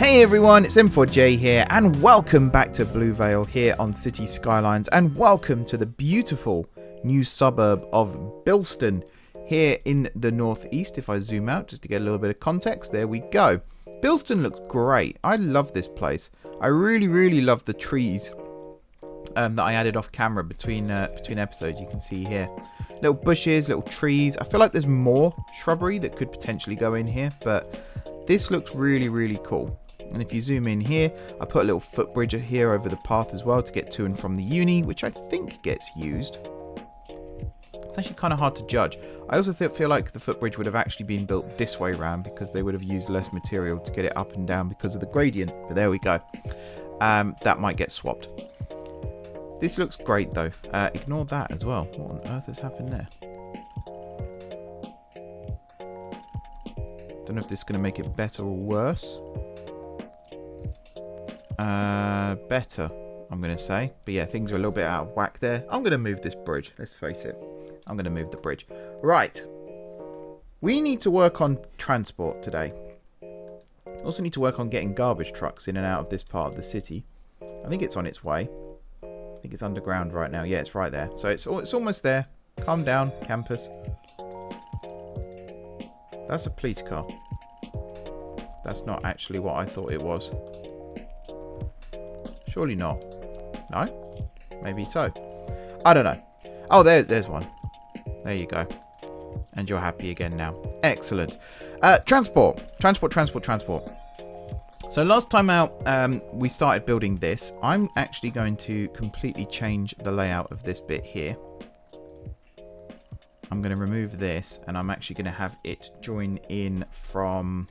Hey everyone, it's M4J here, and welcome back to Blue Vale here on City Skylines, and welcome to the beautiful new suburb of Bilston here in the northeast. If I zoom out just to get a little bit of context, there we go. Bilston looks great. I love this place. I really love the trees that I added off camera between episodes. You can see here little bushes, little trees. I feel like there's more shrubbery that could potentially go in here, but this looks really cool. And if you zoom in here, I put a little footbridge here over the path as well to get to and from the uni, which I think gets used. It's actually kind of hard to judge. I also feel like the footbridge would have actually been built this way around because they would have used less material to get it up and down because of the gradient. But there we go. That might get swapped. This looks great though. Ignore that as well. What on earth has happened there? Don't know if this is going to make it better or worse. Better, I'm going to say. But yeah, things are a little bit out of whack there. I'm going to move this bridge. Let's face it. I'm going to move the bridge. Right. We need to work on transport today. Also need to work on getting garbage trucks in and out of this part of the city. I think it's on its way. I think it's underground right now. Yeah, it's right there. So it's almost there. Calm down, campus. That's a police car. That's not actually what I thought it was. Surely not. No? Maybe so. I don't know. Oh, there's one. There you go. And you're happy again now. Excellent. Transport. So last time out, we started building this. I'm actually going to completely change the layout of this bit here. I'm going to remove this, and I'm actually going to have it join in from...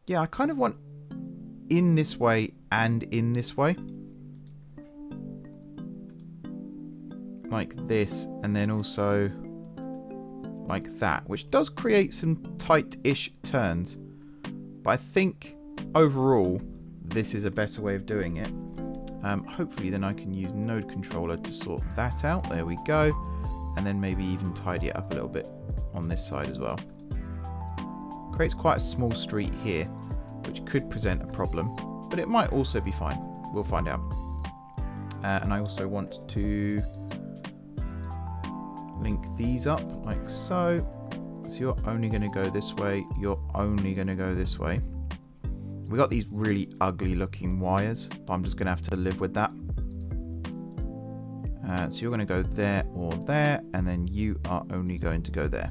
Yeah, I kind of want in this way and in this way. Like this, and then also like that, which does create some tight-ish turns. But I think overall, this is a better way of doing it. Hopefully then I can use node controller to sort that out. There we go. And then maybe even tidy it up a little bit on this side as well. Creates quite a small street here, which could present a problem, but it might also be fine. We'll find out. And I also want to link these up like so. So you're only going to go this way. You're only going to go this way. We got these really ugly looking wires, but I'm just going to have to live with that. So you're going to go there or there, and then you are only going to go there.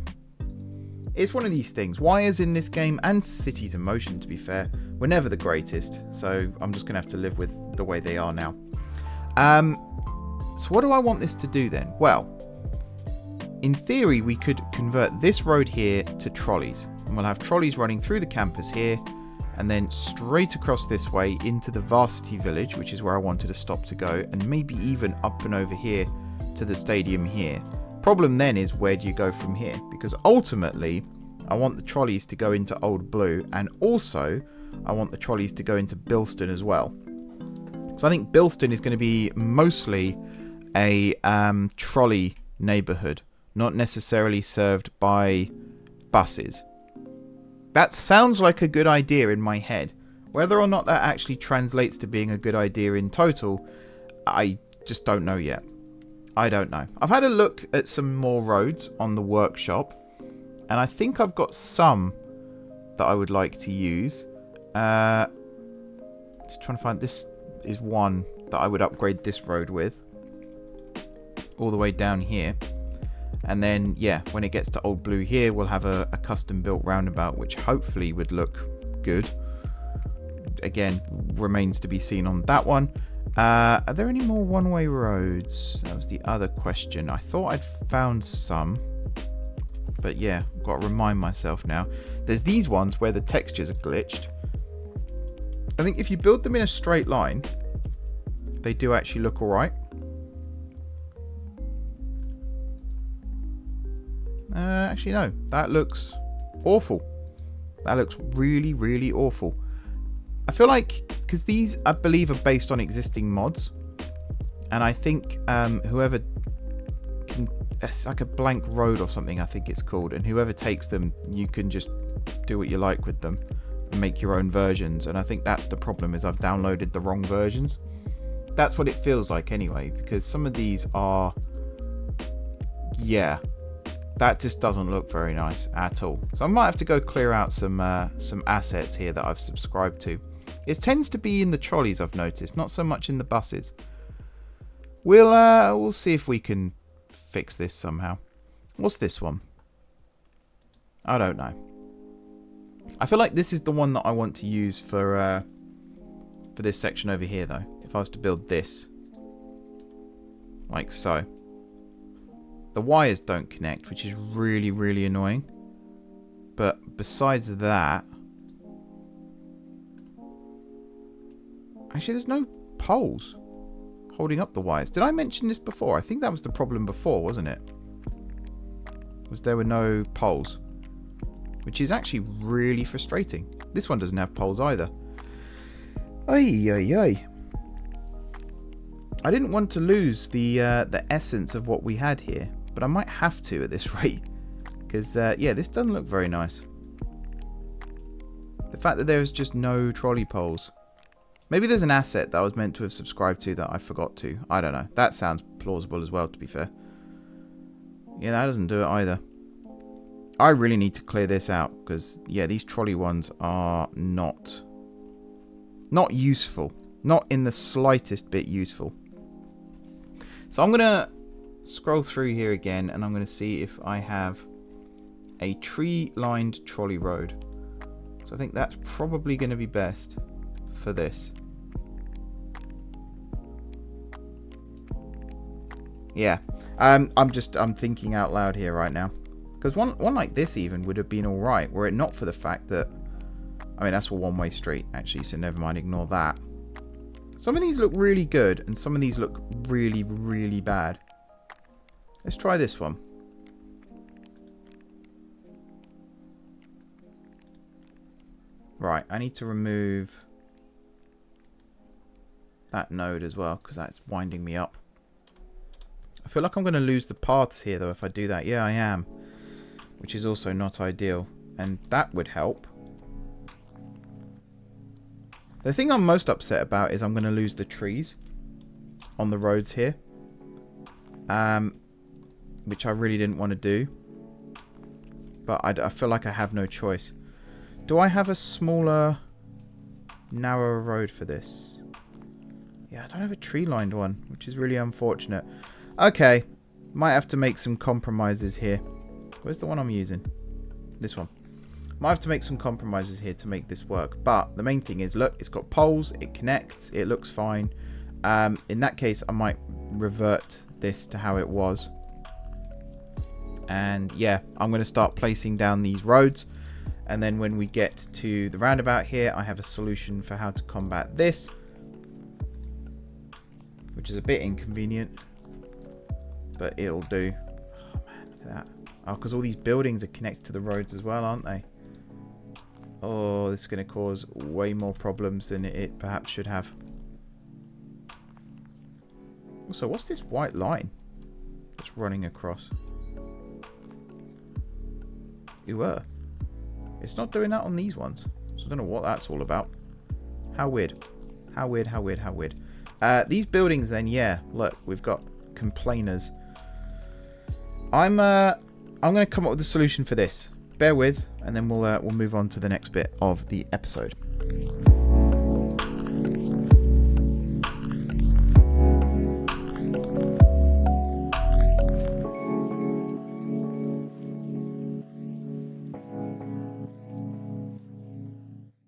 It's one of these things. Wires in this game, and cities in motion, to be fair, were never the greatest. So I'm just going to have to live with the way they are now. So what do I want this to do then? Well, in theory, we could convert this road here to trolleys. And we'll have trolleys running through the campus here, and then straight across this way into the Varsity Village, which is where I wanted a stop to go, and maybe even up and over here to the stadium here. Problem then is, where do you go from here? Because ultimately I want the trolleys to go into Old Blue, and also I want the trolleys to go into Bilston as well. So I think Bilston is going to be mostly a trolley neighbourhood, not necessarily served by buses. That sounds like a good idea in my head. Whether or not that actually translates to being a good idea in total, I just don't know yet. I don't know. I've had a look at some more roads on the workshop, and I think I've got some that I would like to use. Just trying to find, this is one that I would upgrade this road with, all the way down here. And then, yeah, when it gets to Old Blue here, we'll have a custom built roundabout, which hopefully would look good. Again, remains to be seen on that one. Are there any more one-way roads? That was the other question. I thought I'd found some. But yeah, I've got to remind myself now. There's these ones where the textures are glitched. I think if you build them in a straight line, they do actually look alright. Actually, no. That looks awful. That looks really awful. I feel like, because these, I believe, are based on existing mods, and I think whoever can it's like a blank road or something, I think it's called, and whoever takes them, you can just do what you like with them and make your own versions. And I think that's the problem, is I've downloaded the wrong versions. That's what it feels like anyway, because some of these are, yeah, that just doesn't look very nice at all. So I might have to go clear out some assets here that I've subscribed to. It tends to be in the trolleys, I've noticed, not so much in the buses. We'll see if we can fix this somehow. What's this one? I don't know. I feel like this is the one that I want to use for this section over here, though. If I was to build this, like so. The wires don't connect, which is really, really annoying. But besides that, actually, there's no poles holding up the wires. Did I mention this before? I think that was the problem before, wasn't it? There were no poles, which is actually really frustrating. This one doesn't have poles either. Ay, ay, ay. I didn't want to lose the essence of what we had here, but I might have to at this rate, because yeah, this doesn't look very nice. The fact that there's just no trolley poles. Maybe there's an asset that I was meant to have subscribed to that I forgot to. I don't know. That sounds plausible as well, to be fair. Yeah, that doesn't do it either. I really need to clear this out, because yeah, these trolley ones are not useful. Not in the slightest bit useful. So I'm going to scroll through here again, and I'm going to see if I have a tree-lined trolley road. So I think that's probably going to be best for this. Yeah, I'm thinking out loud here right now, because one like this even would have been all right, were it not for the fact that, I mean, that's a one-way street actually, so never mind, ignore that. Some of these look really good, and some of these look really, really bad. Let's try this one. Right, I need to remove that node as well, because that's winding me up. I feel like I'm going to lose the paths here, though, if I do that. Yeah, I am. Which is also not ideal. And that would help. The thing I'm most upset about is I'm going to lose the trees on the roads here. Which I really didn't want to do. But I feel like I have no choice. Do I have a smaller, narrower road for this? Yeah, I don't have a tree-lined one, which is really unfortunate. Okay, might have to make some compromises here. Where's the one I'm using? This one. Might have to make some compromises here to make this work. But the main thing is, look, it's got poles, it connects, it looks fine. In that case, I might revert this to how it was. And yeah, I'm going to start placing down these roads. And then when we get to the roundabout here, I have a solution for how to combat this. Which is a bit inconvenient. But it'll do. Oh man, look at that. Oh, because all these buildings are connected to the roads as well, aren't they? Oh, this is going to cause way more problems than it perhaps should have. Also, what's this white line that's running across? It's not doing that on these ones. So I don't know what that's all about. How weird. How weird, how weird, how weird. These buildings then, yeah, look, we've got complainers. I'm going to come up with a solution for this. Bear with, and then we'll move on to the next bit of the episode.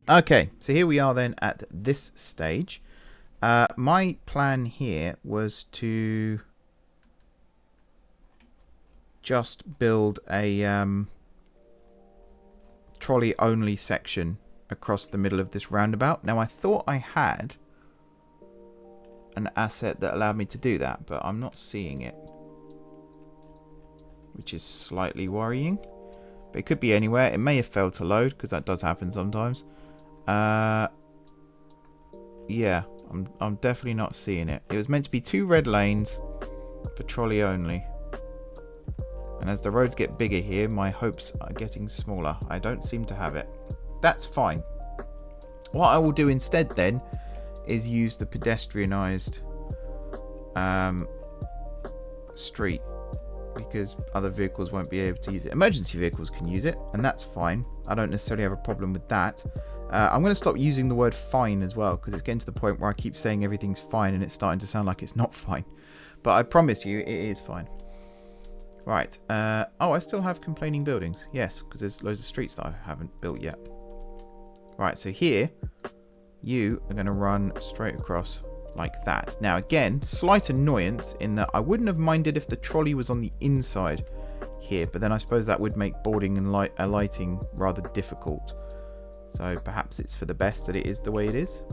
Okay, so here we are then at this stage. My plan here was to just build a trolley only section across the middle of this roundabout. Now I thought I had an asset that allowed me to do that, but I'm not seeing it, which is slightly worrying. But it could be anywhere. It may have failed to load, because that does happen sometimes. Yeah, I'm definitely not seeing it. It was meant to be 2 red lanes for trolley only. And as the roads get bigger here, my hopes are getting smaller. I don't seem to have it. That's fine. What I will do instead then is use the pedestrianised street, because other vehicles won't be able to use it. Emergency vehicles can use it, and that's fine. I don't necessarily have a problem with that. I'm going to stop using the word fine as well, because it's getting to the point where I keep saying everything's fine and it's starting to sound like it's not fine. But I promise you, it is fine. Right. Oh, I still have complaining buildings. Yes, because there's loads of streets that I haven't built yet. Right, so here, you are going to run straight across like that. Now, again, slight annoyance in that I wouldn't have minded if the trolley was on the inside here, but then I suppose that would make boarding and alighting rather difficult. So perhaps it's for the best that it is the way it is.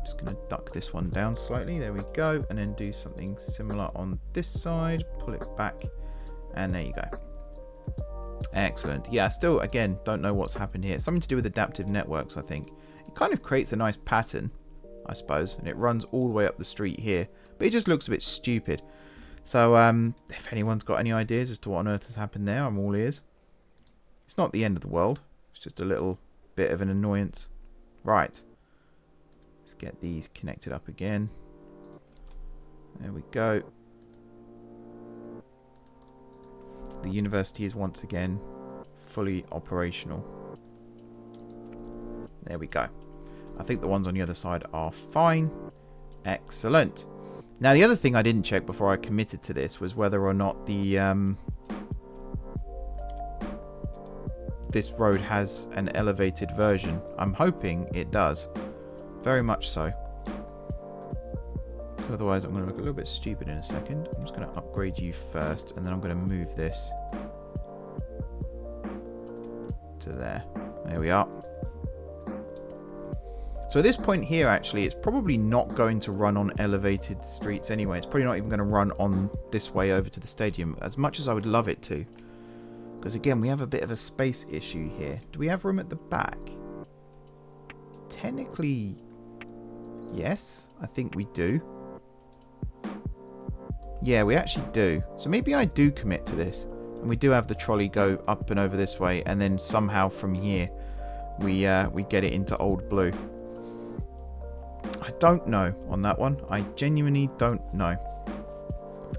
Just going to duck this one down slightly. There we go. And then do something similar on this side. Pull it back. And there you go. Excellent. Yeah, still, again, don't know what's happened here. It's something to do with adaptive networks, I think. It kind of creates a nice pattern, I suppose. And it runs all the way up the street here. But it just looks a bit stupid. So, if anyone's got any ideas as to what on earth has happened there, I'm all ears. It's not the end of the world. It's just a little bit of an annoyance. Right. Let's get these connected up again. There we go. The university is once again fully operational. There we go. I think the ones on the other side are fine. Excellent. Now, the other thing I didn't check before I committed to this was whether or not the this road has an elevated version. I'm hoping it does. Very much so. Otherwise, I'm going to look a little bit stupid in a second. I'm just going to upgrade you first, and then I'm going to move this to there. There we are. So at this point here, actually, it's probably not going to run on elevated streets anyway. It's probably not even going to run on this way over to the stadium, as much as I would love it to. Because again, we have a bit of a space issue here. Do we have room at the back? Technically, yes, I think we do. Yeah, we actually do. So maybe I do commit to this. And we do have the trolley go up and over this way, and then somehow from here we get it into Old Blue. I don't know on that one. I genuinely don't know.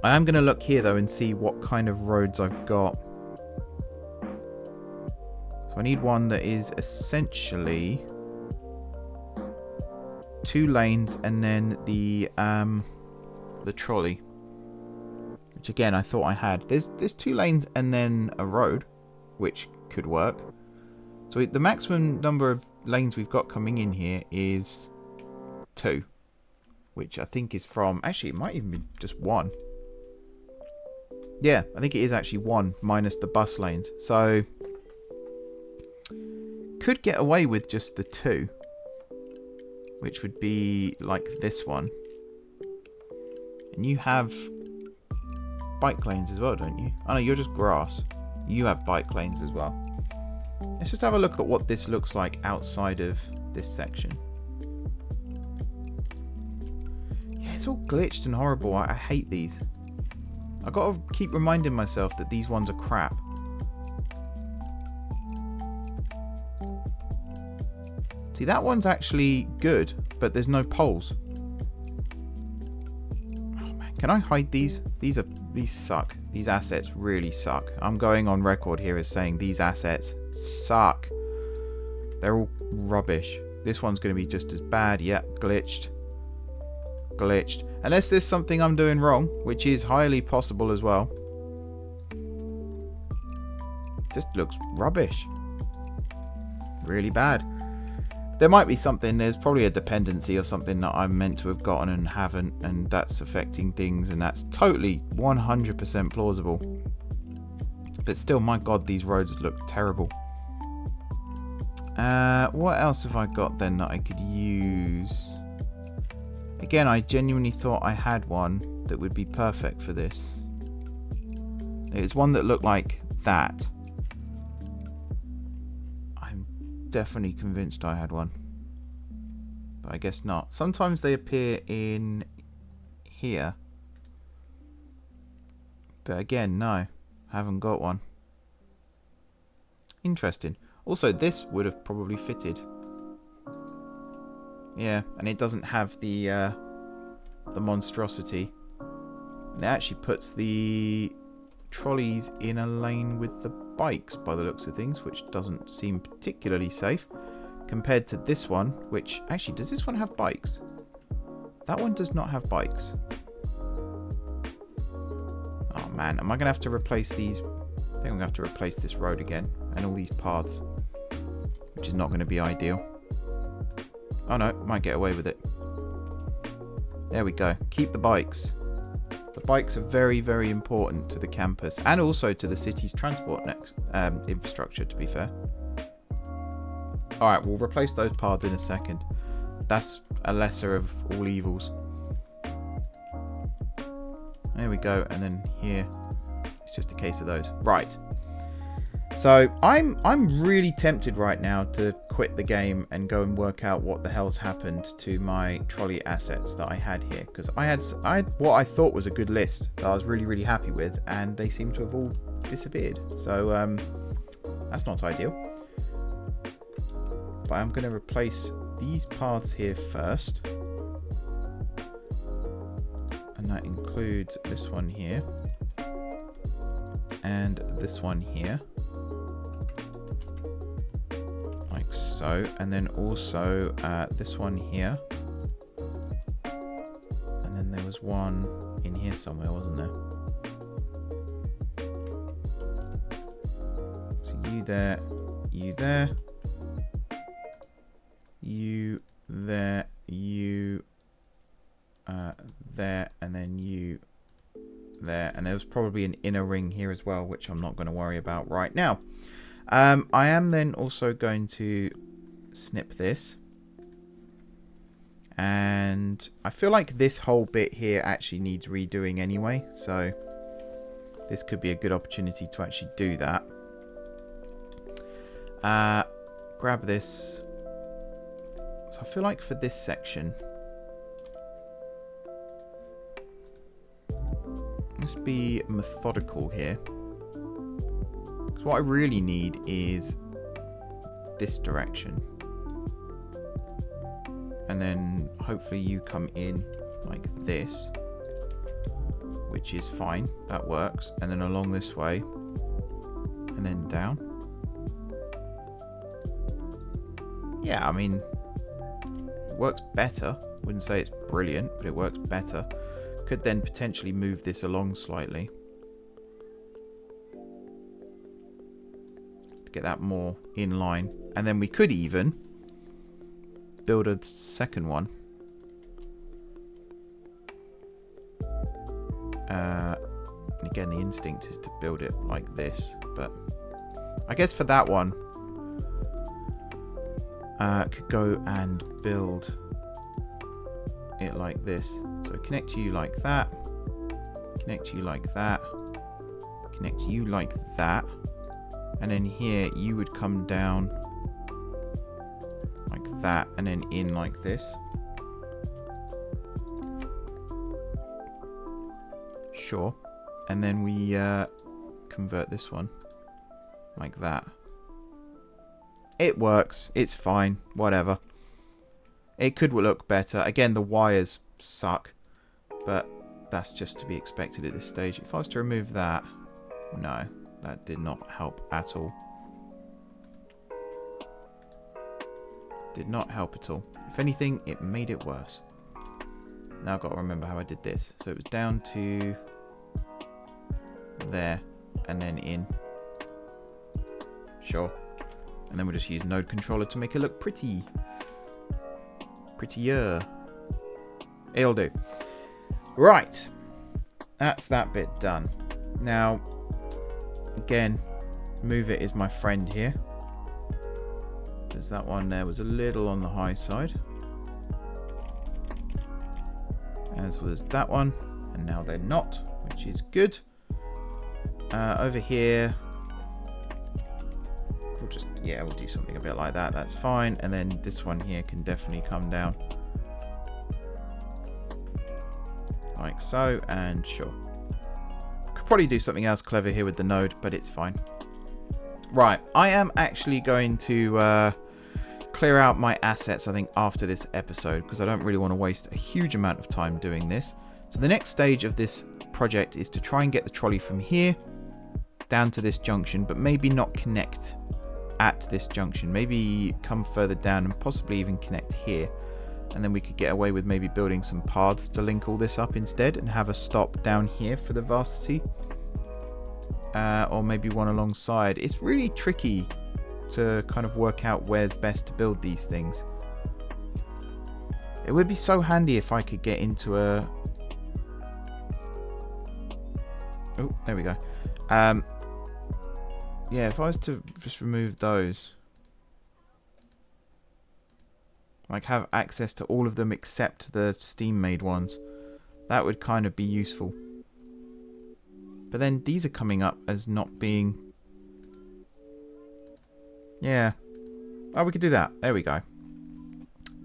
I am going to look here though and see what kind of roads I've got. So I need one that is essentially 2 lanes and then the trolley. Which again I thought I had. There's 2 lanes and then a road, which could work. So the maximum number of lanes we've got coming in here is 2, which I think is from, actually it might even be just 1. Yeah, I think it is actually 1 minus the bus lanes. So could get away with just the 2, which would be like this one. And you have bike lanes as well, don't you? Oh no, you're just grass. You have bike lanes as well. Let's just have a look at what this looks like outside of this section. Yeah, it's all glitched and horrible. I hate these. I've got to keep reminding myself that these ones are crap. See, that one's actually good, but there's no poles. Oh man, can I hide these? These suck. These assets really suck. I'm going on record here as saying these assets suck. They're all rubbish. This one's going to be just as bad. Yep, glitched. Glitched. Unless there's something I'm doing wrong, which is highly possible as well. Just looks rubbish. Really bad. There might be something, there's probably a dependency or something that I'm meant to have gotten and haven't, and that's affecting things, and that's totally 100% plausible. But still, my god, these roads look terrible. What else have I got then that I could use? Again, I genuinely thought I had one that would be perfect for this. It's one that looked like that. Definitely convinced I had one, but I guess not. Sometimes they appear in here, but again, no. Haven't got one. Interesting. Also, this would have probably fitted. Yeah, and it doesn't have the monstrosity. It actually puts the trolleys in a lane with the bikes by the looks of things, which doesn't seem particularly safe compared to this one, which actually, does this one have bikes? That one does not have bikes. Oh man, am I going to have to replace these? I think I'm going to have to replace this road again and all these paths, which is not going to be ideal. Oh no, might get away with it. There we go. Keep the bikes. The bikes are very, very important to the campus and also to the city's transport infrastructure, to be fair. Alright, we'll replace those paths in a second. That's a lesser of all evils. There we go, and then here it's just a case of those. Right. So I'm really tempted right now to quit the game and go and work out what the hell's happened to my trolley assets that I had here, because I had what I thought was a good list that I was really, really happy with, and they seem to have all disappeared. So that's not ideal. But I'm going to replace these paths here first, and that includes this one here and this one here. So, and then also this one here, and then there was one in here somewhere, wasn't there? So you there, you there, you there, you there, and then you there, and there was probably an inner ring here as well, which I'm not going to worry about right now. I am then also going to snip this, and I feel like this whole bit here actually needs redoing anyway, so this could be a good opportunity to actually do that. Grab this. So I feel like for this section, let's be methodical here. What I really need is this direction, and then hopefully you come in like this, which is fine, that works, and then along this way and then down. Yeah, I mean, it works better. Wouldn't say it's brilliant, but it works better. Could then potentially move this along slightly, get that more in line, and then we could even build a second one. And again, the instinct is to build it like this, but I guess for that one, could go and build it like this. So connect you like that, connect you like that, connect you like that. And then here you would come down like that and then in like this. Sure. And then we convert this one like that. It works. It's fine. Whatever. It could look better. Again, the wires suck, but that's just to be expected at this stage. If I was to remove that, no. That did not help at all. Did not help at all. If anything, it made it worse. Now I've got to remember how I did this. So it was down to there and then in. Sure. And then we'll just use node controller to make it look pretty. Prettier. It'll do. Right. That's that bit done. Now, again, move it is my friend here, because that one there was a little on the high side, as was that one, and now they're not, which is good. Over here, we'll do something a bit like that. That's fine. And then this one here can definitely come down like so, and sure. could probably do something else clever here with the node, but it's fine. Right, I am actually going to clear out my assets, I think, after this episode, because I don't really want to waste a huge amount of time doing this. So the next stage of this project is to try and get the trolley from here down to this junction, but maybe not connect at this junction. Maybe come further down and possibly even connect here. And then we could get away with maybe building some paths to link all this up instead and have a stop down here for the Varsity. Or maybe one alongside. It's really tricky to kind of work out where's best to build these things. It would be so handy if I could get into a... Oh, there we go. Yeah, if I was to just remove those, like have access to all of them except the Steam-made ones, that would kind of be useful. But then these are coming up as not being... Yeah. Oh, we could do that. There we go.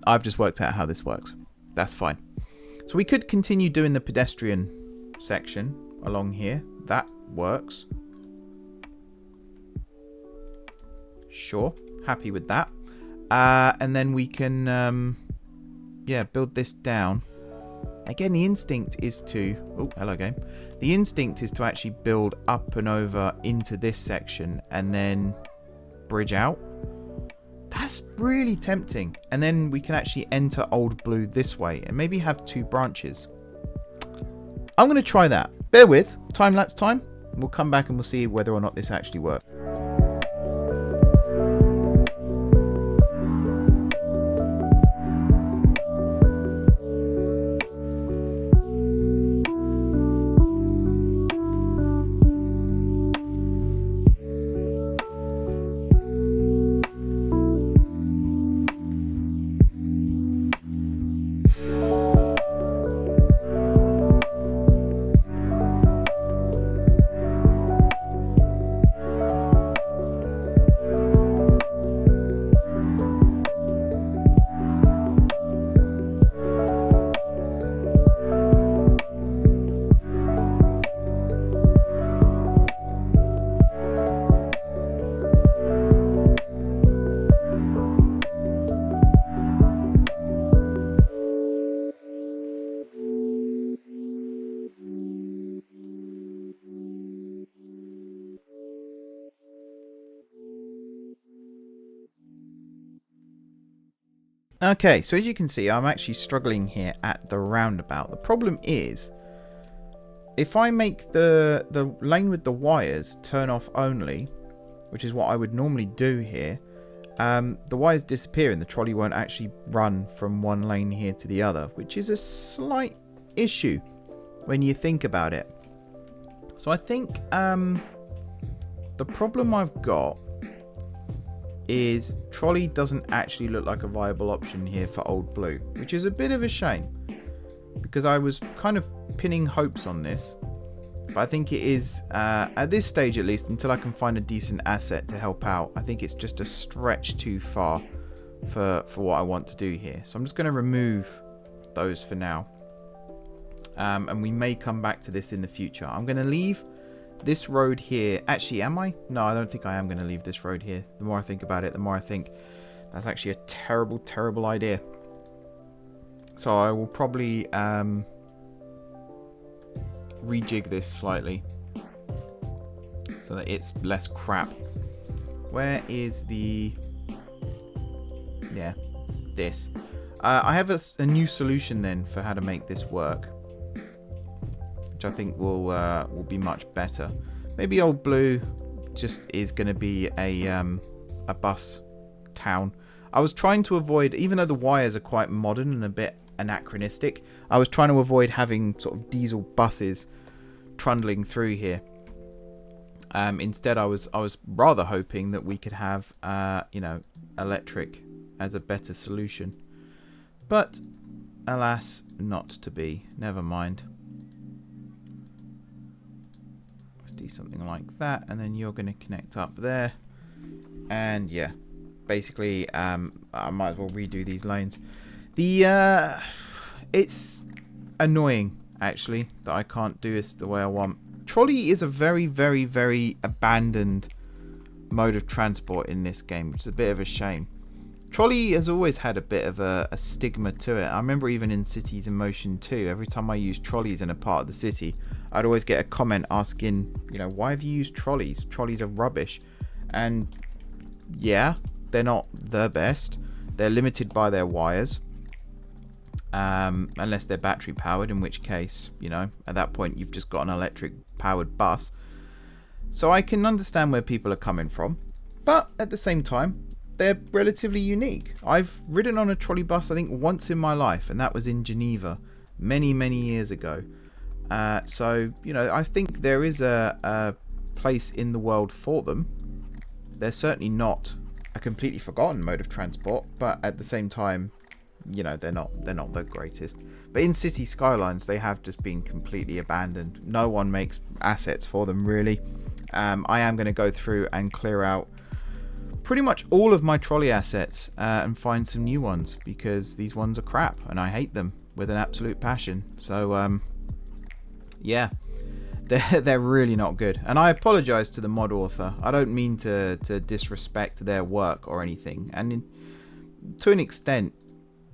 I've just worked out how this works. That's fine. So we could continue doing the pedestrian section along here. That works. Sure. Happy with that. And then we can, yeah, build this down. Again, the instinct is to... Oh, hello, game. The instinct is to actually build up and over into this section and then bridge out. That's really tempting. And then we can actually enter Old Blue this way and maybe have 2 branches. I'm going to try that. Bear with. Time-lapse time. We'll come back and we'll see whether or not this actually works. Okay, so as you can see, I'm actually struggling here at the roundabout. The problem is, if I make the lane with the wires turn off only, which is what I would normally do here, the wires disappear and the trolley won't actually run from one lane here to the other, which is a slight issue when you think about it. So I think the problem I've got is trolley doesn't actually look like a viable option here for Old Blue, which is a bit of a shame because I was kind of pinning hopes on this. But I think it is, at this stage at least, until I can find a decent asset to help out, I think it's just a stretch too far for what I want to do here. So I'm just going to remove those for now. And we may come back to this in the future. I'm going to leave this road here. Actually, am I? No, I don't think I am going to leave this road here. The more I think about it, the more I think that's actually a terrible, terrible idea. So I will probably rejig this slightly so that it's less crap. Where is the... Yeah, this. I have a new solution then for how to make this work, which I think will be much better. Maybe Old Blue just is going to be a bus town. I was trying to avoid, even though the wires are quite modern and a bit anachronistic, I was trying to avoid having sort of diesel buses trundling through here. Instead, I was rather hoping that we could have you know, electric as a better solution, but alas, not to be. Never mind. Let's do something like that, and then you're going to connect up there, and yeah, basically I might as well redo these lanes. It's annoying actually, that I can't do this the way I want. Trolley is a very, very, very abandoned mode of transport in this game, which is a bit of a shame. Trolley has always had a bit of a stigma to it. I remember even in Cities in Motion 2, every time I used trolleys in a part of the city, I'd always get a comment asking, you know, why have you used trolleys? Trolleys are rubbish. And yeah, they're not the best. They're limited by their wires. Unless they're battery powered, in which case, you know, at that point you've just got an electric powered bus. So I can understand where people are coming from. But at the same time, they're relatively unique. I've ridden on a trolley bus, I think, once in my life, and that was in Geneva many, many years ago. So, you know, I think there is a place in the world for them. They're certainly not a completely forgotten mode of transport, but at the same time, you know, they're not the greatest. But in City Skylines, they have just been completely abandoned. No one makes assets for them, really. I am going to go through and clear out pretty much all of my trolley assets and find some new ones, because these ones are crap and I hate them with an absolute passion. So yeah, they're really not good, and I apologize to the mod author. I don't mean to disrespect their work or anything, and to an extent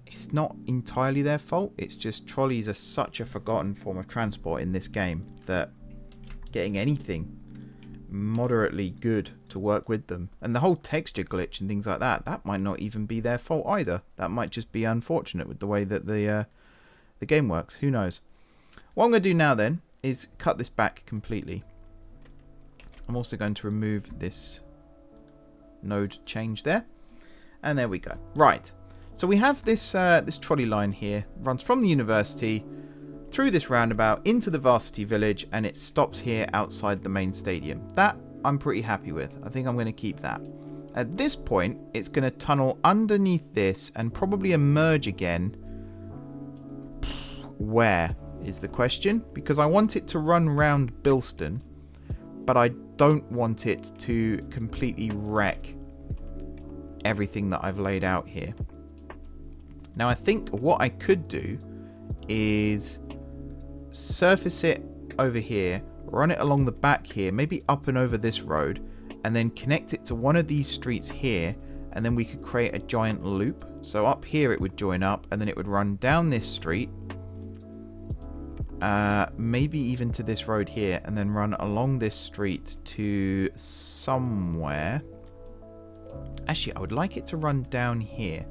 it's not entirely their fault. It's just trolleys are such a forgotten form of transport in this game that getting anything moderately good to work with them, and the whole texture glitch and things like that might not even be their fault either. That might just be unfortunate with the way that the game works. Who knows? What I'm going to do now then is cut this back completely. I'm also going to remove this node change there, and there we go. Right, so we have this this trolley line here, runs from the university through this roundabout into the varsity village, and it stops here outside the main stadium. That I'm pretty happy with. I think I'm going to keep that. At this point, it's going to tunnel underneath this and probably emerge again. Where is the question? Because I want it to run round Bilston, but I don't want it to completely wreck everything that I've laid out here. Now, I think what I could do is surface it over here, run it along the back here, maybe up and over this road, and then connect it to one of these streets here, and then we could create a giant loop. So up here it would join up, and then it would run down this street, maybe even to this road here, and then run along this street to somewhere. Actually, I would like it to run down here,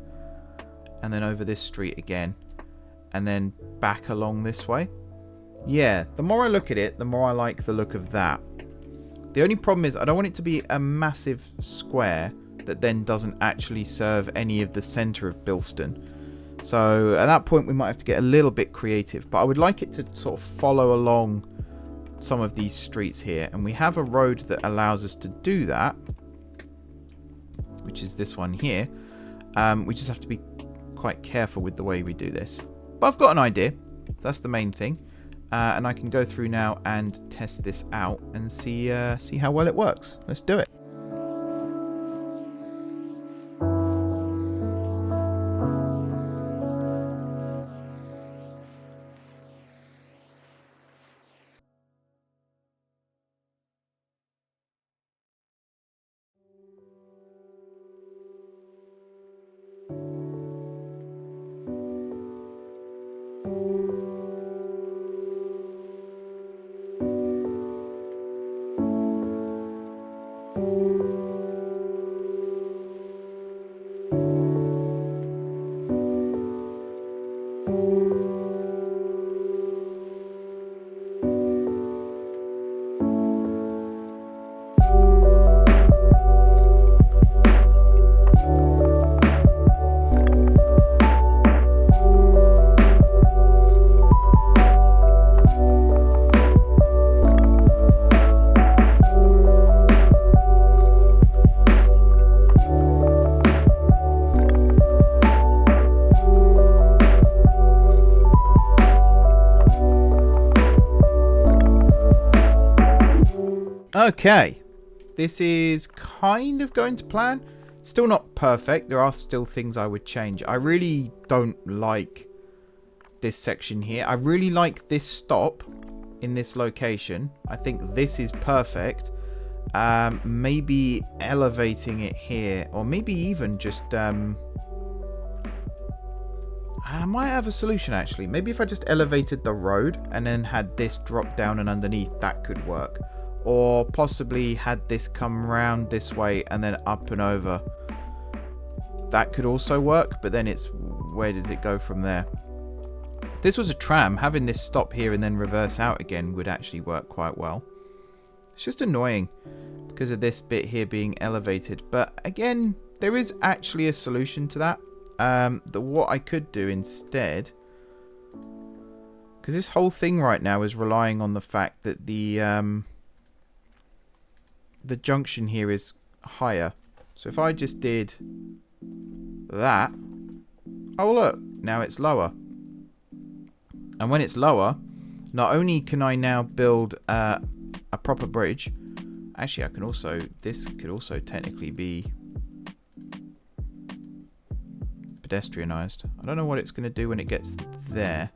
and then over this street again, and then back along this way. Yeah, the more I look at it, the more I like the look of that. The only problem is I don't want it to be a massive square that then doesn't actually serve any of the centre of Bilston. So at that point we might have to get a little bit creative, but I would like it to sort of follow along some of these streets here, and we have a road that allows us to do that, which is this one here. We just have to be quite careful with the way we do this, but I've got an idea, so that's the main thing. And I can go through now and test this out and see how well it works. Let's do it. Okay, this is kind of going to plan. Still not perfect. There are still things I would change. I really don't like this section here. I really like this stop in this location. I think this is perfect. Maybe elevating it here, or maybe even just I might have a solution actually. Maybe if I just elevated the road and then had this drop down and underneath, that could work. Or possibly had this come round this way and then up and over. That could also work, but then it's, where does it go from there? If this was a tram, having this stop here and then reverse out again would actually work quite well. It's just annoying because of this bit here being elevated. But again, there is actually a solution to that. What I could do instead, because this whole thing right now is relying on the fact that the junction here is higher. So if I just did that, oh look, now it's lower. And when it's lower, not only can I now build a proper bridge, actually I can also, this could also technically be pedestrianised. I don't know what it's going to do when it gets there.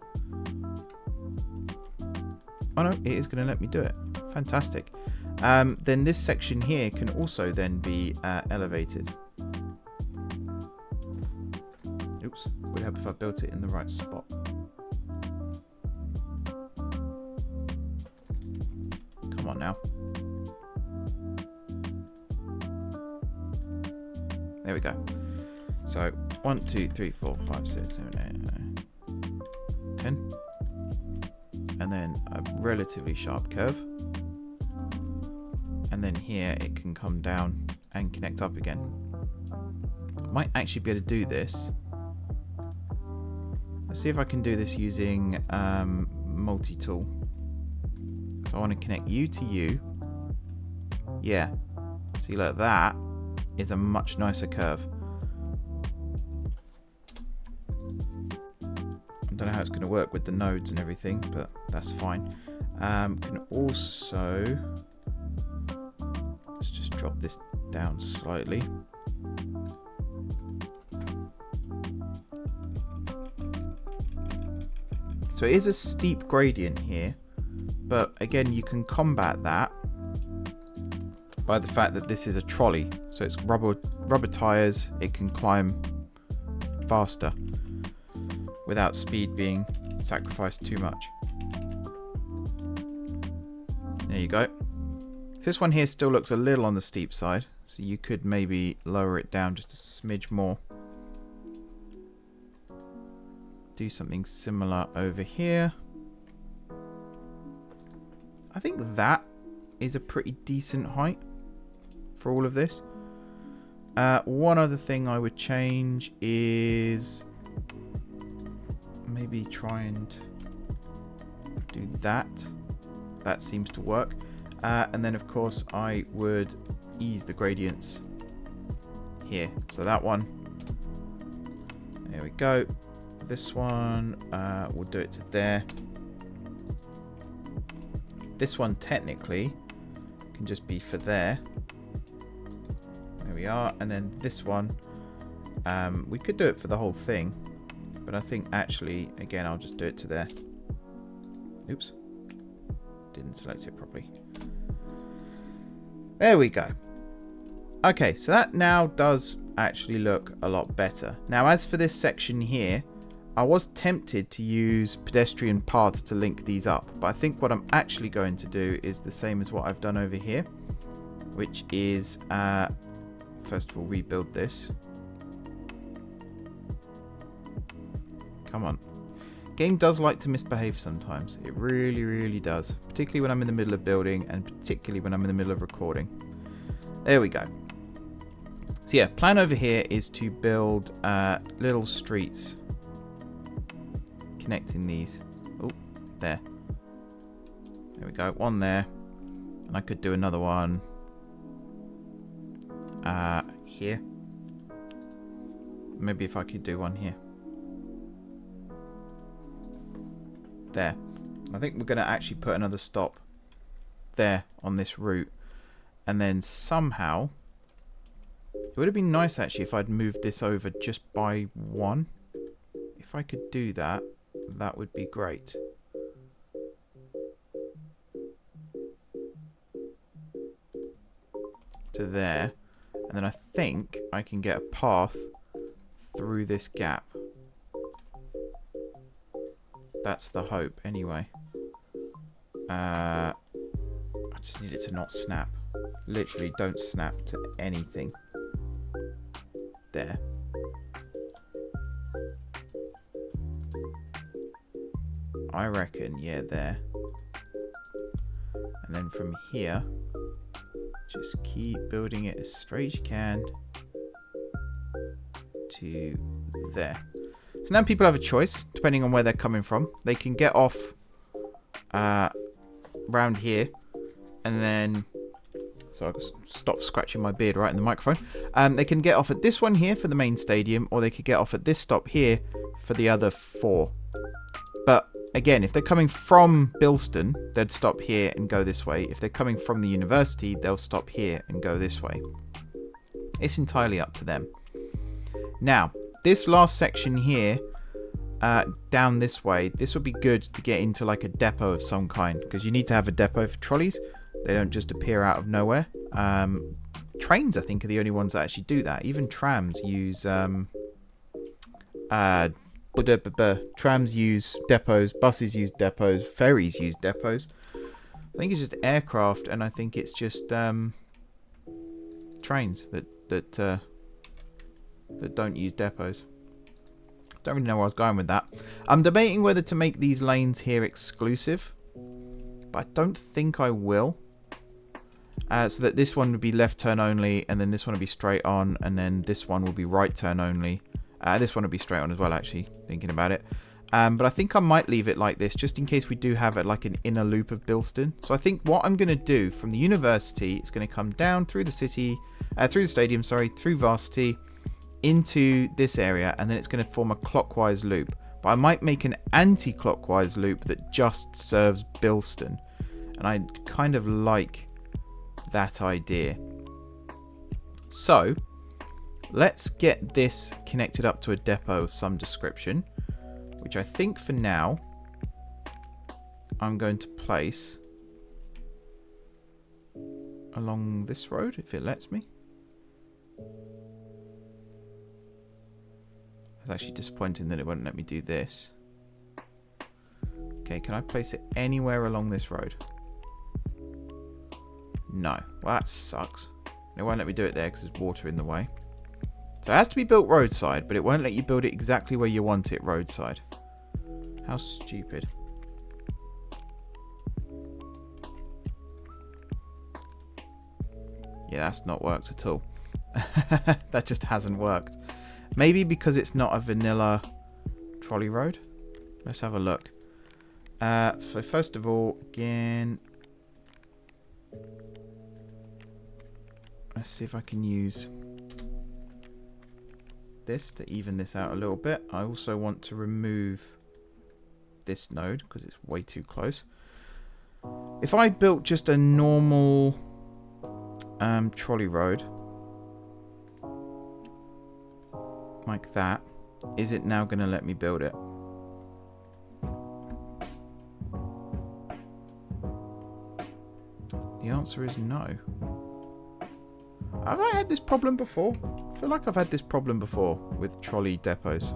Oh no, it is going to let me do it. Fantastic. Then this section here can also then be elevated. Oops, would help if I built it in the right spot. Come on now. There we go. So 1, 2, 3, 4, 5, 6, 7, 8, 9, 10. And then a relatively sharp curve. And then here it can come down and connect up again. I might actually be able to do this. Let's see if I can do this using multi-tool. So I want to connect you to you. Yeah. See, like that is a much nicer curve. I don't know how it's going to work with the nodes and everything, but that's fine. Can also, let's just drop this down slightly. So it is a steep gradient here, but again, you can combat that by the fact that this is a trolley. So it's rubber tires. It can climb faster without speed being sacrificed too much. There you go. So this one here still looks a little on the steep side, so you could maybe lower it down just a smidge more. Do something similar over here. I think that is a pretty decent height for all of this. One other thing I would change is maybe try and do that. That seems to work. And then of course I would ease the gradients here. So that one, there we go. This one, we'll do it to there. This one technically can just be for there. There we are. And then this one, we could do it for the whole thing, but I think actually, again, I'll just do it to there. Oops. Didn't select it properly. There we go. Okay, so that now does actually look a lot better. Now, as for this section here, I was tempted to use pedestrian paths to link these up, but I think what I'm actually going to do is the same as what I've done over here, which is, first of all, rebuild this. Come on. Game does like to misbehave sometimes. It really, really does. Particularly when I'm in the middle of building, and particularly when I'm in the middle of recording. There we go. So yeah, plan over here is to build little streets connecting these. Oh, there. There we go. One there. And I could do another one here. Maybe if I could do one here. There. I think we're going to actually put another stop there on this route. And then somehow, it would have been nice actually if I'd moved this over just by one. If I could do that. that would be great. To there. And then I think I can get a path through this gap. That's the hope, anyway. I just need it to not snap. Literally, don't snap to anything. There. I reckon, yeah, there. And then from here, just keep building it as straight as you can to there. So now people have a choice, depending on where they're coming from. They can get off round here, and then... So I'll stop scratching my beard right in the microphone. They can get off at this one here for the main stadium, or they could get off at this stop here for the other 4. But again, if they're coming from Bilston, they'd stop here and go this way. If they're coming from the university, they'll stop here and go this way. It's entirely up to them. Now, this last section here, down this way, this would be good to get into like a depot of some kind, because you need to have a depot for trolleys. They don't just appear out of nowhere. Trains, I think, are the only ones that actually do that. Even trams use trams use depots, buses use depots, ferries use depots. I think it's just aircraft, and I think it's just trains that don't use depots. Don't really know where I was going with that. I'm debating whether to make these lanes here exclusive, but I don't think I will. So that this one would be left turn only, and then this one would be straight on, and then this one will be right turn only. This one would be straight on as well, actually, thinking about it. But I think I might leave it like this, just in case we do have it like an inner loop of Bilston. So I think what I'm going to do from the university, it's going to come down through the city, through the stadium, sorry, through Varsity, into this area, and then it's going to form a clockwise loop. But I might make an anti-clockwise loop that just serves Bilston. And I kind of like that idea. So let's get this connected up to a depot of some description, which I think for now I'm going to place along this road, if it lets me. It's actually disappointing that it won't let me do this. Okay, can I place it anywhere along this road? No. Well, that sucks. It won't let me do it there because there's water in the way. So it has to be built roadside, but it won't let you build it exactly where you want it roadside. How stupid. Yeah, that's not worked at all. That just hasn't worked. Maybe because it's not a vanilla trolley road. Let's have a look. So first of all, again, let's see if I can use this to even this out a little bit. I also want to remove this node because it's way too close. If I built just a normal trolley road like that, is it now going to let me build it? The answer is no. Have I had this problem before? I feel like I've had this problem before with trolley depots.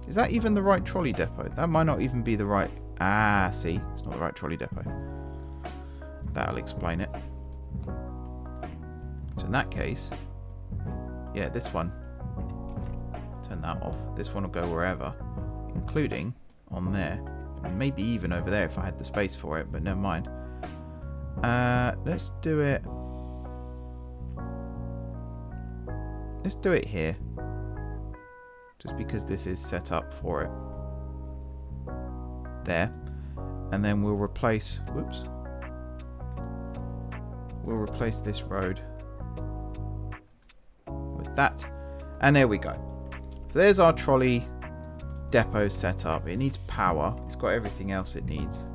Is that even the right trolley depot? That might not even be the right... Ah, see, it's not the right trolley depot. That'll explain it. So in that case, yeah, this one. Turn that off. This one will go wherever, including on there. And maybe even over there if I had the space for it, but never mind. Let's do it. Let's do it here. Just because this is set up for it. There. And then we'll replace... Whoops. We'll replace this road with that. And there we go. So there's our trolley depot set up. It needs power. It's got everything else it needs.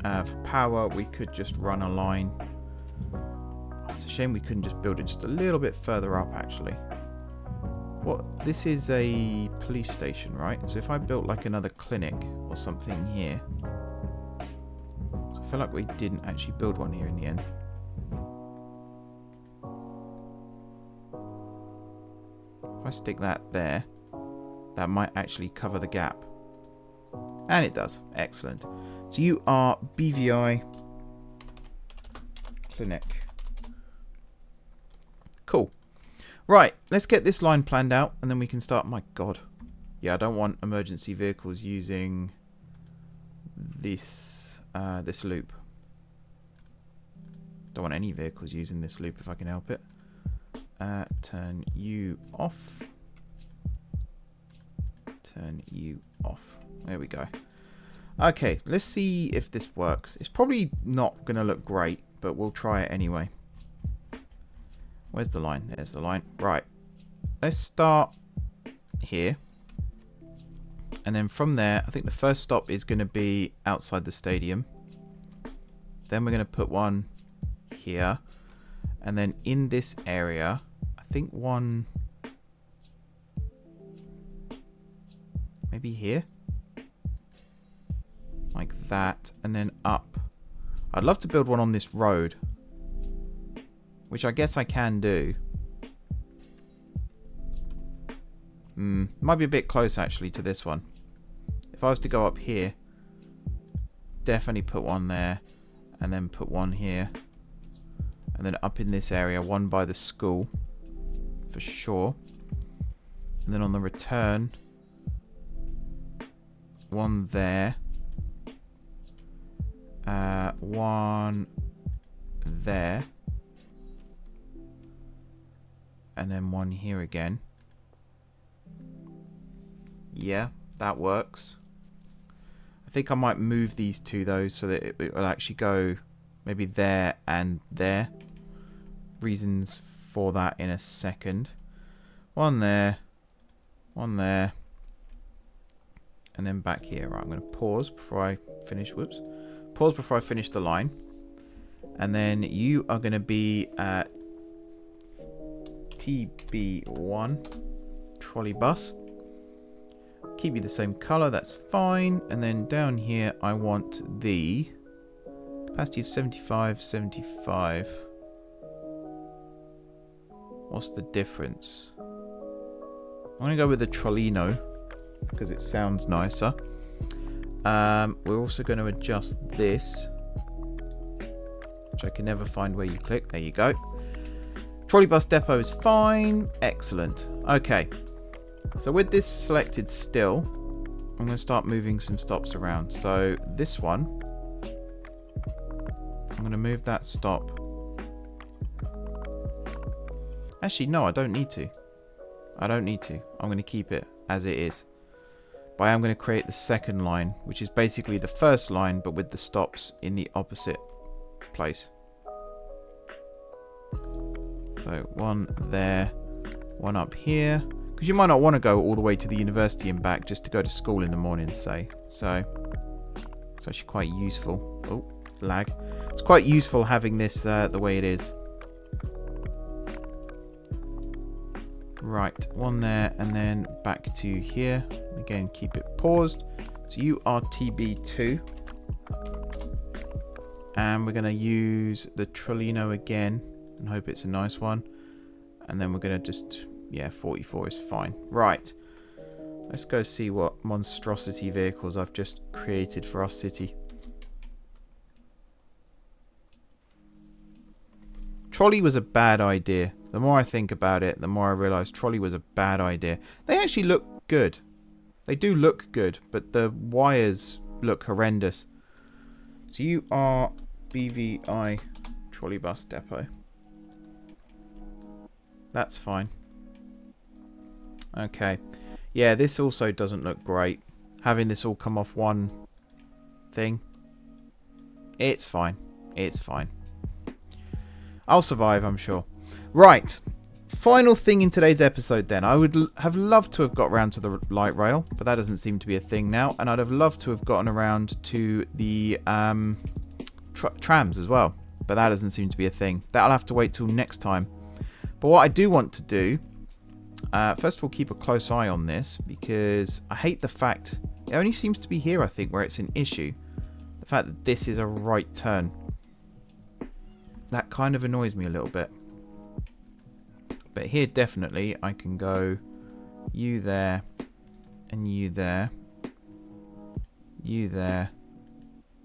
For power, we could just run a line. It's a shame we couldn't just build it just a little bit further up, actually. What? This is a police station, right? So if I built like another clinic or something here. So I feel like we didn't actually build one here in the end. If I stick that there, that might actually cover the gap. And it does. Excellent. So you are BVI Clinic. Cool. Right, let's get this line planned out and then we can start. My God. Yeah, I don't want emergency vehicles using this this loop. Don't want any vehicles using this loop if I can help it. Turn you off. Turn you off. There we go. Okay, let's see if this works. It's probably not going to look great, but we'll try it anyway. Where's the line? There's the line. Right. Let's start here. And then from there, I think the first stop is going to be outside the stadium. Then we're going to put one here. And then in this area, I think one... maybe here? Like that. And then up. I'd love to build one on this road. Which I guess I can do. Might be a bit close actually to this one. If I was to go up here, definitely put one there. And then put one here. And then up in this area, one by the school. For sure. And then on the return, one there. One there. And then one here again. Yeah, that works. I think I might move these two though so that it will actually go maybe there and there. Reasons for that in a second. One there. One there. And then back here. Right, I'm going to pause before I finish. Whoops. Pause before I finish the line. And then you are going to be at TB1 Trolleybus. Keep you the same color, that's fine. And then down here I want the capacity of 75. What's the difference? I'm going to go with the Trollino because it sounds nicer. We're also going to adjust this, which I can never find where you click. There you go. Trolleybus depot is fine. Excellent. Okay. So with this selected still, I'm going to start moving some stops around. So this one, I'm going to move that stop. Actually, no, I don't need to. I'm going to keep it as it is. But I am going to create the second line, which is basically the first line, but with the stops in the opposite place. So one there, one up here. Because you might not want to go all the way to the university and back just to go to school in the morning, say. So it's actually quite useful. Oh, lag. It's quite useful having this the way it is. Right, one there and then back to here. Again, keep it paused. So you are TB2. And we're going to use the Trollino again and hope it's a nice one. And then we're going to just... yeah, 44 is fine. Right. Let's go see what monstrosity vehicles I've just created for our city. Trolley was a bad idea. The more I think about it, the more I realise trolley was a bad idea. They actually look good. They do look good, but the wires look horrendous. So you are BVI Trolleybus Depot. That's fine. Okay. Yeah, this also doesn't look great. Having this all come off one thing. It's fine. It's fine. I'll survive, I'm sure. Right. Final thing in today's episode then. I would have loved to have got around to the light rail, but that doesn't seem to be a thing now. And I'd have loved to have gotten around to the trams as well, but that doesn't seem to be a thing. That'll have to wait till next time. But what I do want to do First of all, keep a close eye on this, because I hate the fact it only seems to be here, I think, where it's an issue. The fact that this is a right turn. That kind of annoys me a little bit. But here, definitely, I can go you there, and you there, you there,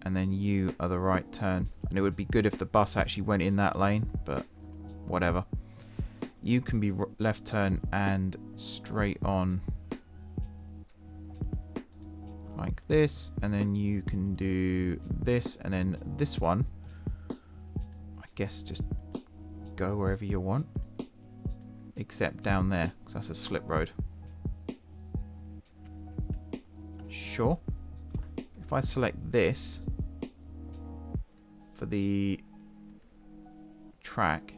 and then you are the right turn. And it would be good if the bus actually went in that lane, but whatever. You can be left turn and straight on like this, and then you can do this, and then this one, I guess just go wherever you want, except down there, because that's a slip road. Sure. If I select this for the track,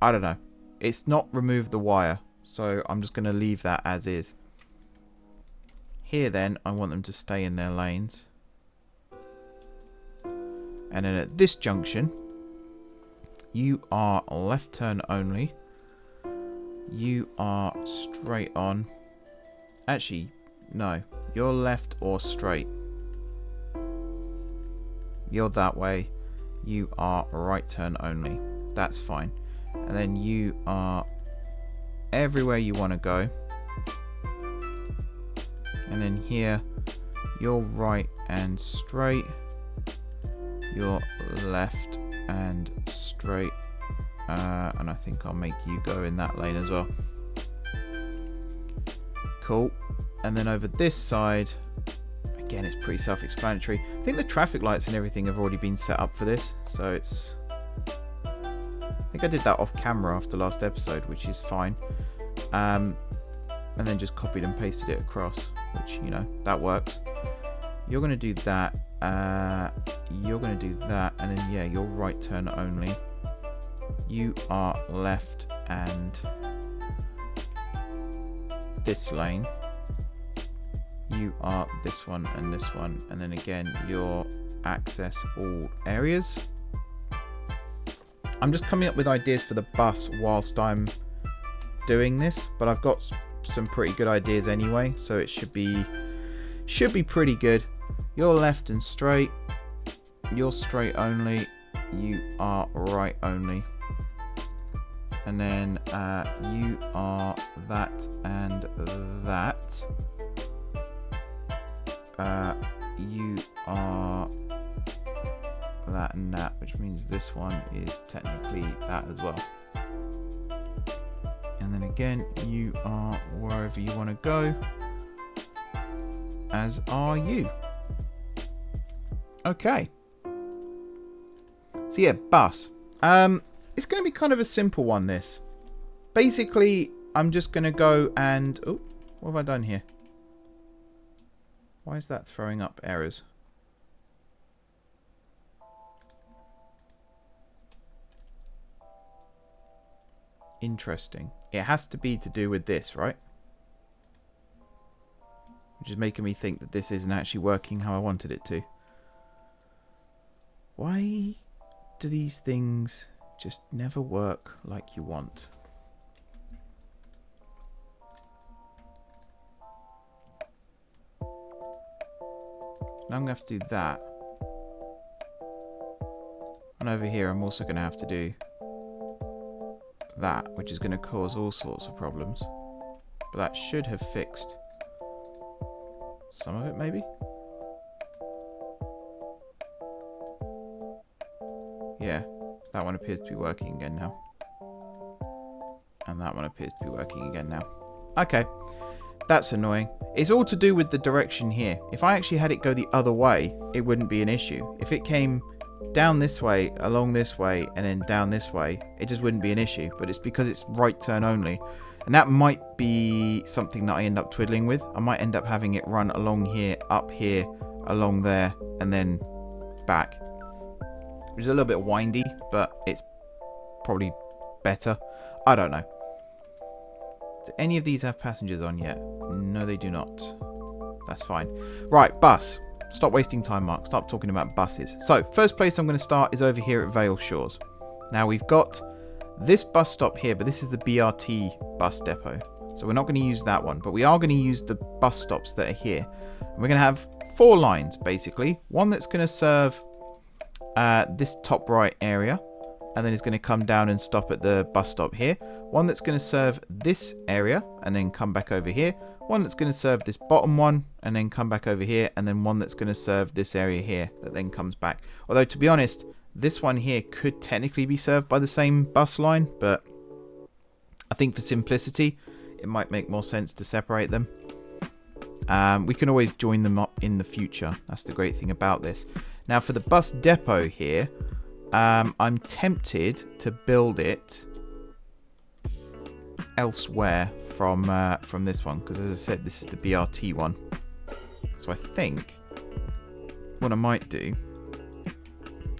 I don't know. It's not removed the wire, so I'm just going to leave that as is. Here then, I want them to stay in their lanes. And then at this junction, you are left turn only. You are straight on. Actually, no. You're left or straight. You're that way. You are right turn only. That's fine. And then you are everywhere you want to go. And then here, you're right and straight. You're left and straight. And I think I'll make you go in that lane as well. Cool. And then over this side, again, it's pretty self-explanatory. I think the traffic lights and everything have already been set up for this. So it's... I think I did that off camera after last episode, which is fine. And then just copied and pasted it across, which, you know, that works. You're going to do that. You're going to do that. And then, yeah, you're right turn only. You are left and this lane. You are this one and this one. And then again, you're access all areas. I'm just coming up with ideas for the bus whilst I'm doing this, but I've got some pretty good ideas anyway, so it should be pretty good. You're left and straight. You're straight only. You are right only. And then you are that and that. You are that and that, which means this one is technically that as well. And then again, you are wherever you want to go, as are you. Okay. So yeah, bus. It's going to be kind of a simple one, this. Basically, I'm just going to go and... Oh, what have I done here? Why is that throwing up errors? Interesting. It has to be to do with this, right? Which is making me think that this isn't actually working how I wanted it to. Why do these things just never work like you want? Now I'm going to have to do that. And over here I'm also going to have to do that, which is going to cause all sorts of problems. But that should have fixed some of it, maybe? Yeah, that one appears to be working again now. And that one appears to be working again now. Okay, that's annoying. It's all to do with the direction here. If I actually had it go the other way, it wouldn't be an issue. If it came down this way, along this way, and then down this way, it just wouldn't be an issue. But it's because it's right turn only. And that might be something that I end up twiddling with. I might end up having it run along here, up here, along there, and then back. Which is a little bit windy, but it's probably better. I don't know. Do any of these have passengers on yet? No, they do not. That's fine. Right, bus. Stop wasting time, Mark. Stop talking about buses. So, first place I'm going to start is over here at Vale Shores. Now, we've got this bus stop here, but this is the BRT bus depot. So we're not going to use that one, but we are going to use the bus stops that are here. And we're going to have 4 lines, basically. One that's going to serve this top right area, and then it's going to come down and stop at the bus stop here. One that's going to serve this area, and then come back over here. One that's going to serve this bottom one, and then come back over here. And then one that's going to serve this area here, that then comes back. Although, to be honest, this one here could technically be served by the same bus line, but I think for simplicity, it might make more sense to separate them. We can always join them up in the future. That's the great thing about this. Now for the bus depot here, I'm tempted to build it elsewhere from this one, because as I said, this is the BRT one. So I think what I might do,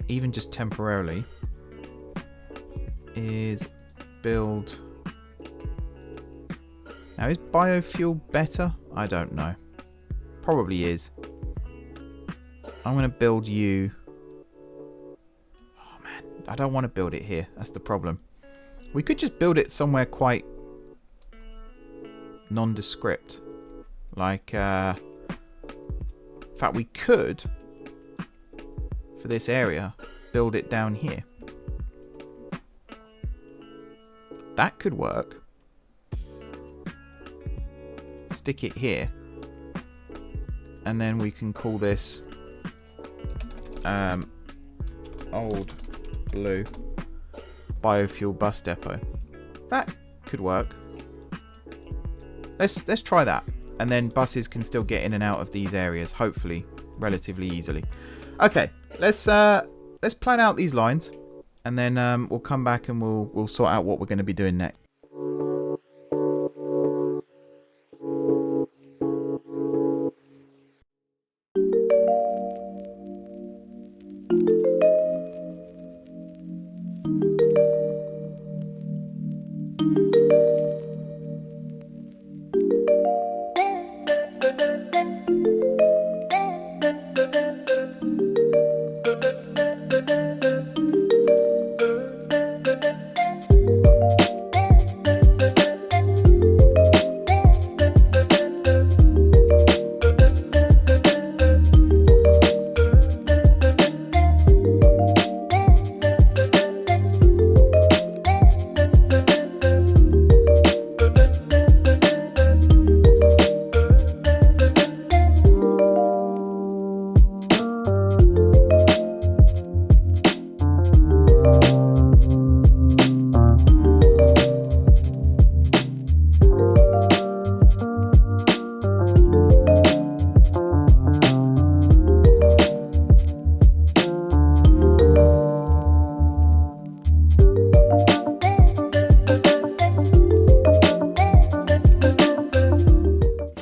even just temporarily, is build... Now, is biofuel better? I don't know. Probably is. I'm going to build you... Oh, man. I don't want to build it here. That's the problem. We could just build it somewhere quite nondescript. Like, in fact, we could, for this area, build it down here. That could work. Stick it here, and then we can call this Old Blue Biofuel Bus Depot. That could work. Let's try that, and then buses can still get in and out of these areas, hopefully relatively easily. Okay, let's plan out these lines, and then we'll come back and we'll sort out what we're going to be doing next.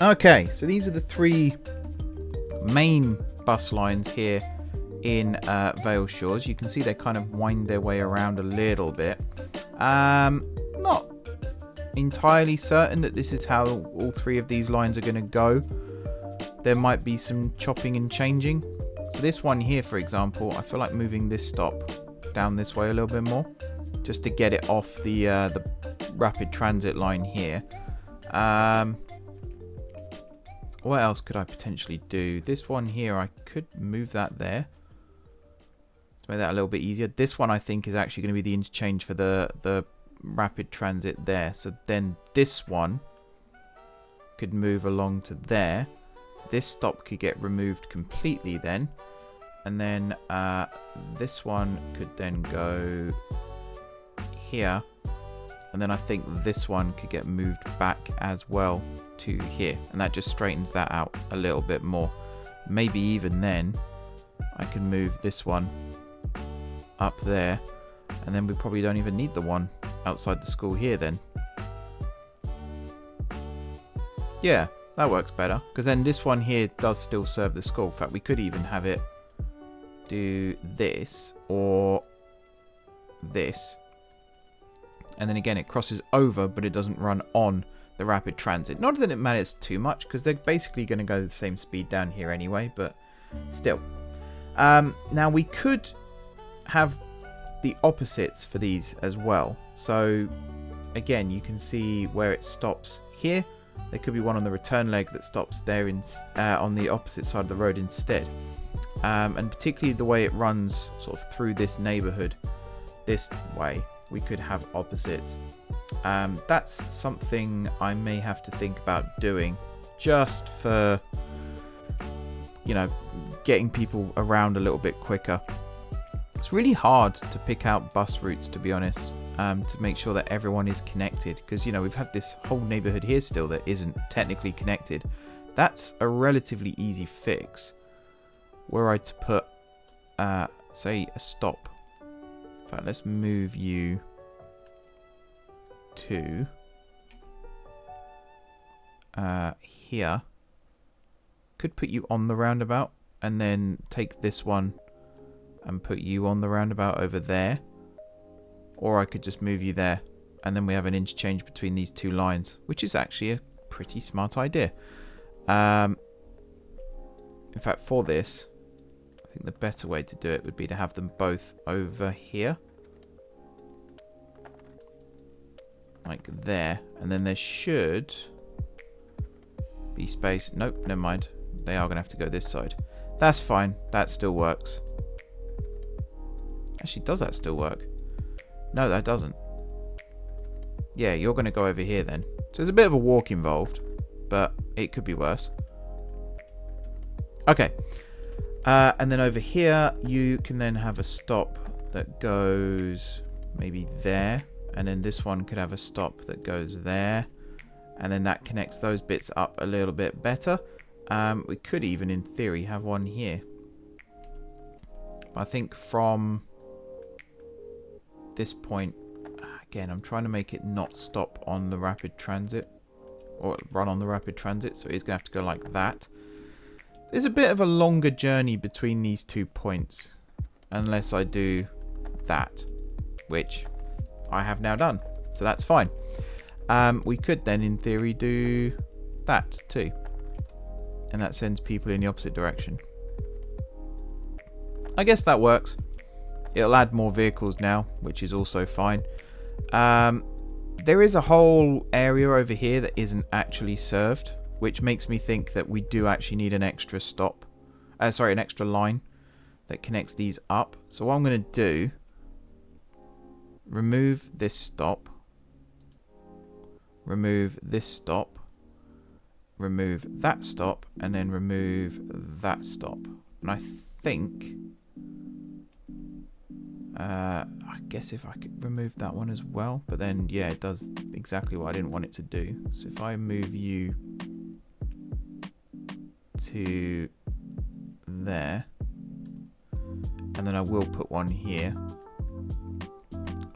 Okay, so these are the 3 main bus lines here in Vale Shores. You can see they kind of wind their way around a little bit. Not entirely certain that this is how all 3 of these lines are going to go. There might be some chopping and changing. So this one here, for example, I feel like moving this stop down this way a little bit more, just to get it off the rapid transit line here. What else could I potentially do? This one here, I could move that there to make that a little bit easier. This one, I think, is actually going to be the interchange for the rapid transit there. So then this one could move along to there. This stop could get removed completely then. And then this one could then go here. And then I think this one could get moved back as well to here. And that just straightens that out a little bit more. Maybe even then, I can move this one up there. And then we probably don't even need the one outside the school here then. Yeah, that works better. Because then this one here does still serve the school. In fact, we could even have it do this or this. And then again, it crosses over, but it doesn't run on the rapid transit. Not that it matters too much, because they're basically going to go the same speed down here anyway, but still. Now, we could have the opposites for these as well. So again, you can see where it stops here. There could be one on the return leg that stops there on the opposite side of the road instead. And particularly the way it runs sort of through this neighborhood this way, we could have opposites. That's something I may have to think about doing, just for, you know, getting people around a little bit quicker. It's really hard to pick out bus routes, to be honest, to make sure that everyone is connected, because, you know, we've had this whole neighborhood here still that isn't technically connected. That's a relatively easy fix. Were I to put, say, a stop. In fact, let's move you to here. Could put you on the roundabout and then take this one and put you on the roundabout over there, or I could just move you there and then we have an interchange between these two lines, which is actually a pretty smart idea. In fact, for this, I think the better way to do it would be to have them both over here, like there, and then there should be space. Nope, never mind. They are going to have to go this side. That's fine. That still works. Actually, does that still work? No, that doesn't. Yeah, you're going to go over here then. So there's a bit of a walk involved, but it could be worse. Okay. And then over here, you can then have a stop that goes maybe there. And then this one could have a stop that goes there. And then that connects those bits up a little bit better. We could even, in theory, have one here. I think from this point, again, I'm trying to make it not stop on the rapid transit, or run on the rapid transit, so it's going to have to go like that. There's a bit of a longer journey between these 2 points, unless I do that, which I have now done, so that's fine. We could then, in theory, do that too, and that sends people in the opposite direction. I guess that works. It'll add more vehicles now, which is also fine. There is a whole area over here that isn't actually served, which makes me think that we do actually need an extra stop. Sorry, an extra line that connects these up. So what I'm going to do, remove this stop, remove this stop, remove that stop, and then remove that stop. And I think... I guess if I could remove that one as well, but then yeah, it does exactly what I didn't want it to do. So if I move you to there, and then I will put one here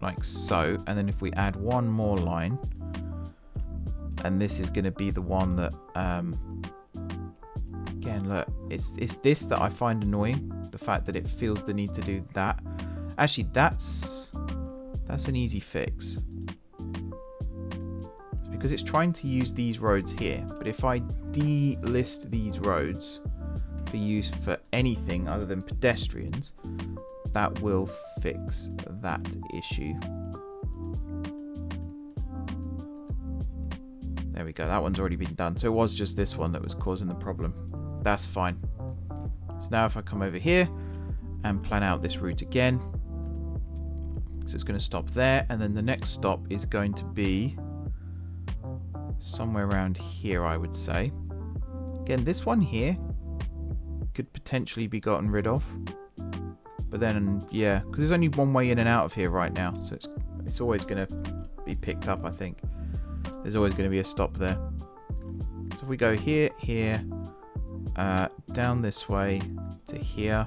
like so, and then if we add one more line, and this is going to be the one that again, look, it's this that I find annoying, the fact that it feels the need to do that. Actually, that's an easy fix. It's because it's trying to use these roads here. But if I delist these roads for use for anything other than pedestrians, that will fix that issue. There we go. That one's already been done. So it was just this one that was causing the problem. That's fine. So now if I come over here and plan out this route again, so it's going to stop there, and then the next stop is going to be somewhere around here, I would say. Again, this one here could potentially be gotten rid of, but then yeah, because there's only one way in and out of here right now, so it's always going to be picked up. I think there's always going to be a stop there. So if we go here, down this way to here,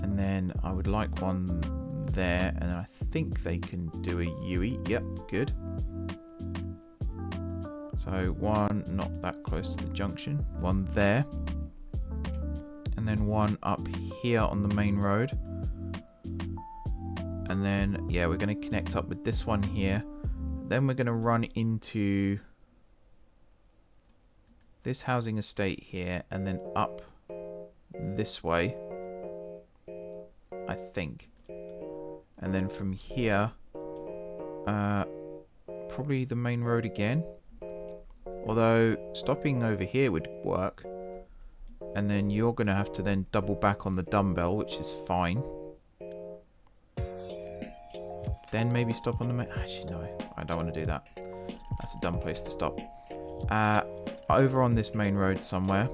and then I would like one there, and I think they can do a UE. Yep, good. So one not that close to the junction, one there, and then one up here on the main road, and then yeah, we're going to connect up with this one here. Then we're going to run into this housing estate here, and then up this way, I think. And then from here, probably the main road again. Although stopping over here would work. And then you're going to have to then double back on the dumbbell, which is fine. Then maybe stop on the main... Actually, no. I don't want to do that. That's a dumb place to stop. Over on this main road somewhere.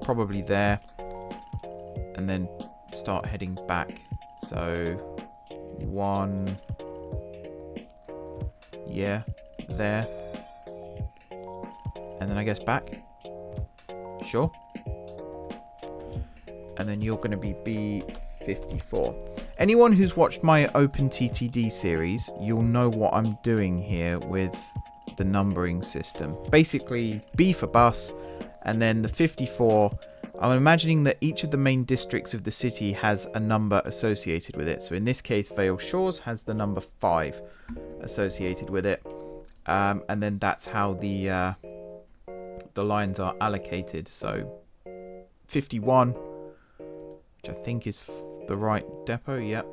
Probably there. And then start heading back. So, 1... Yeah, there. And then I guess back. Sure. And then you're going to be B54. Anyone who's watched my OpenTTD series, you'll know what I'm doing here with the numbering system. Basically, B for bus, and then the 54. I'm imagining that each of the main districts of the city has a number associated with it. So in this case, Vale Shores has the number 5 associated with it. And then that's how the lines are allocated. So 51, which I think is the right depot, yep.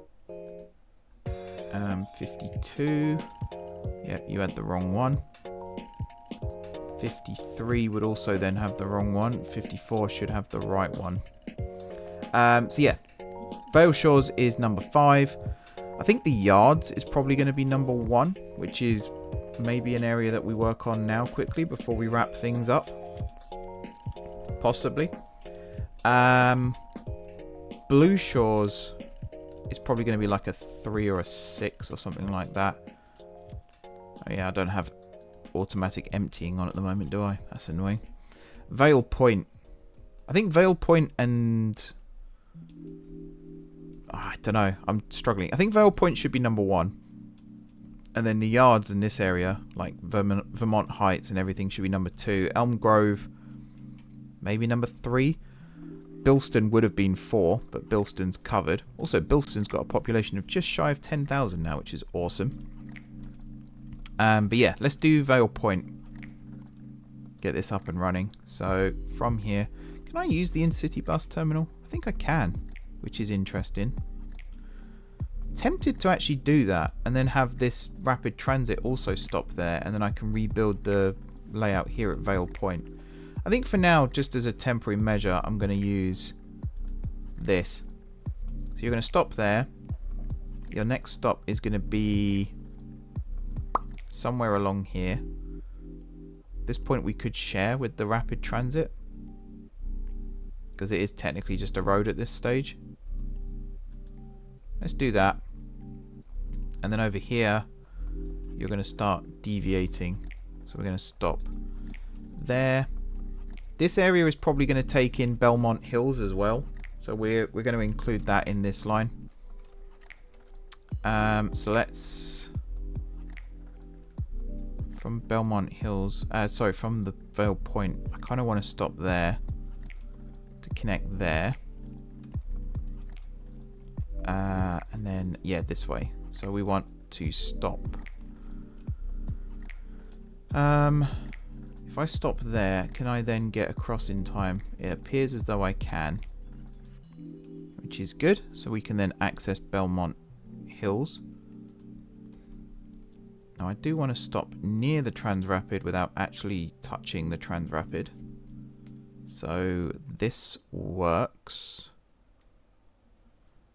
52, yep, you had the wrong one. 53 would also then have the wrong one. 54 should have the right one. So yeah, Vale Shores is number 5. I think the Yards is probably going to be number 1, which is maybe an area that we work on now quickly before we wrap things up. Possibly. Blue Shores is probably going to be like a 3 or a 6 or something like that. Oh yeah, I don't have automatic emptying on at the moment, do I? That's annoying. Vale Point. I think Vale Point and... I don't know. I'm struggling. I think Vale Point should be number 1. And then the Yards in this area, like Vermont Heights and everything, should be number 2. Elm Grove, maybe number 3. Bilston would have been 4, but Bilston's covered. Also, Bilston's got a population of just shy of 10,000 now, which is awesome. But yeah, let's do Vale Point. Get this up and running. So, from here... Can I use the intercity bus terminal? I think I can, which is interesting. Tempted to actually do that and then have this rapid transit also stop there, and then I can rebuild the layout here at Vale Point. I think for now, just as a temporary measure, I'm going to use this. So you're going to stop there. Your next stop is going to be somewhere along here. This point we could share with the rapid transit, because it is technically just a road at this stage. Let's do that. And then over here, you're going to start deviating. So we're going to stop there. This area is probably going to take in Belmont Hills as well. So we're going to include that in this line. So let's... From Belmont Hills... sorry, from the Vale Point. I kind of want to stop there. To connect there. And then, yeah, this way. So we want to stop. If I stop there, can I then get across in time? It appears as though I can. Which is good. So we can then access Belmont Hills. Now I do want to stop near the Transrapid without actually touching the Transrapid. So this works.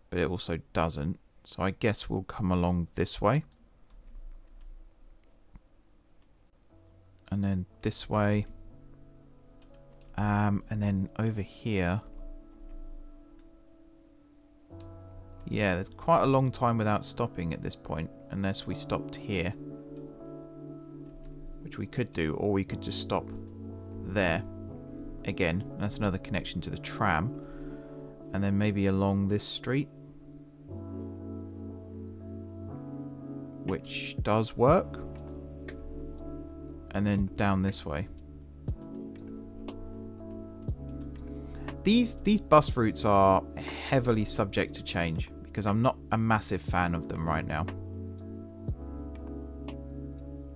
But it also doesn't. So I guess we'll come along this way. And then this way. And then over here. Yeah, there's quite a long time without stopping at this point. Unless we stopped here. Which we could do. Or we could just stop there. Again, that's another connection to the tram. And then maybe along this street. Which does work. And then down this way. These bus routes are heavily subject to change, because I'm not a massive fan of them right now.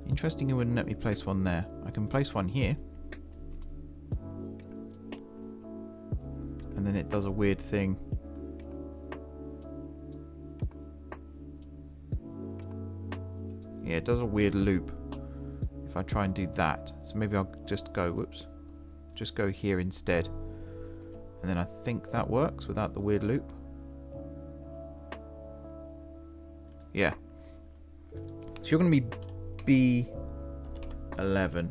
Interesting, it wouldn't let me place one there. I can place one here. And then it does a weird thing. Yeah, it does a weird loop if I try and do that. So maybe I'll just go, whoops, just go here instead. And then I think that works without the weird loop. Yeah. So you're going to be B11.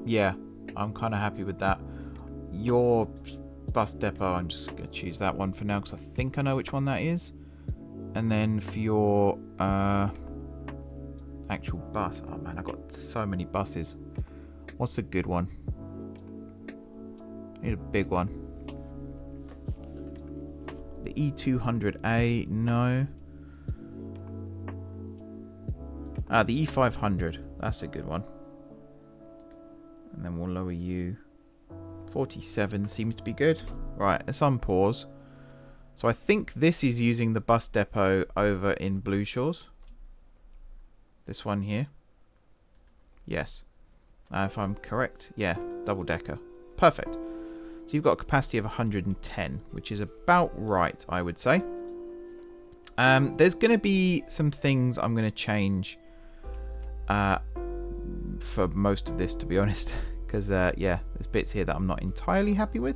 Yeah, I'm kind of happy with that. Your bus depot, I'm just going to choose that one for now because I think I know which one that is. And then for your actual bus, oh man, I've got so many buses. What's a good one? I need a big one. The E200A, no. The E500, that's a good one. And then we'll lower you. 47 seems to be good. Right, let's unpause. So I think this is using the bus depot over in Blue Shores. This one here. Yes. If I'm correct, yeah, double decker. Perfect. So you've got a capacity of 110, which is about right, I would say. There's going to be some things I'm going to change for most of this, to be honest. Because, yeah, there's bits here that I'm not entirely happy with.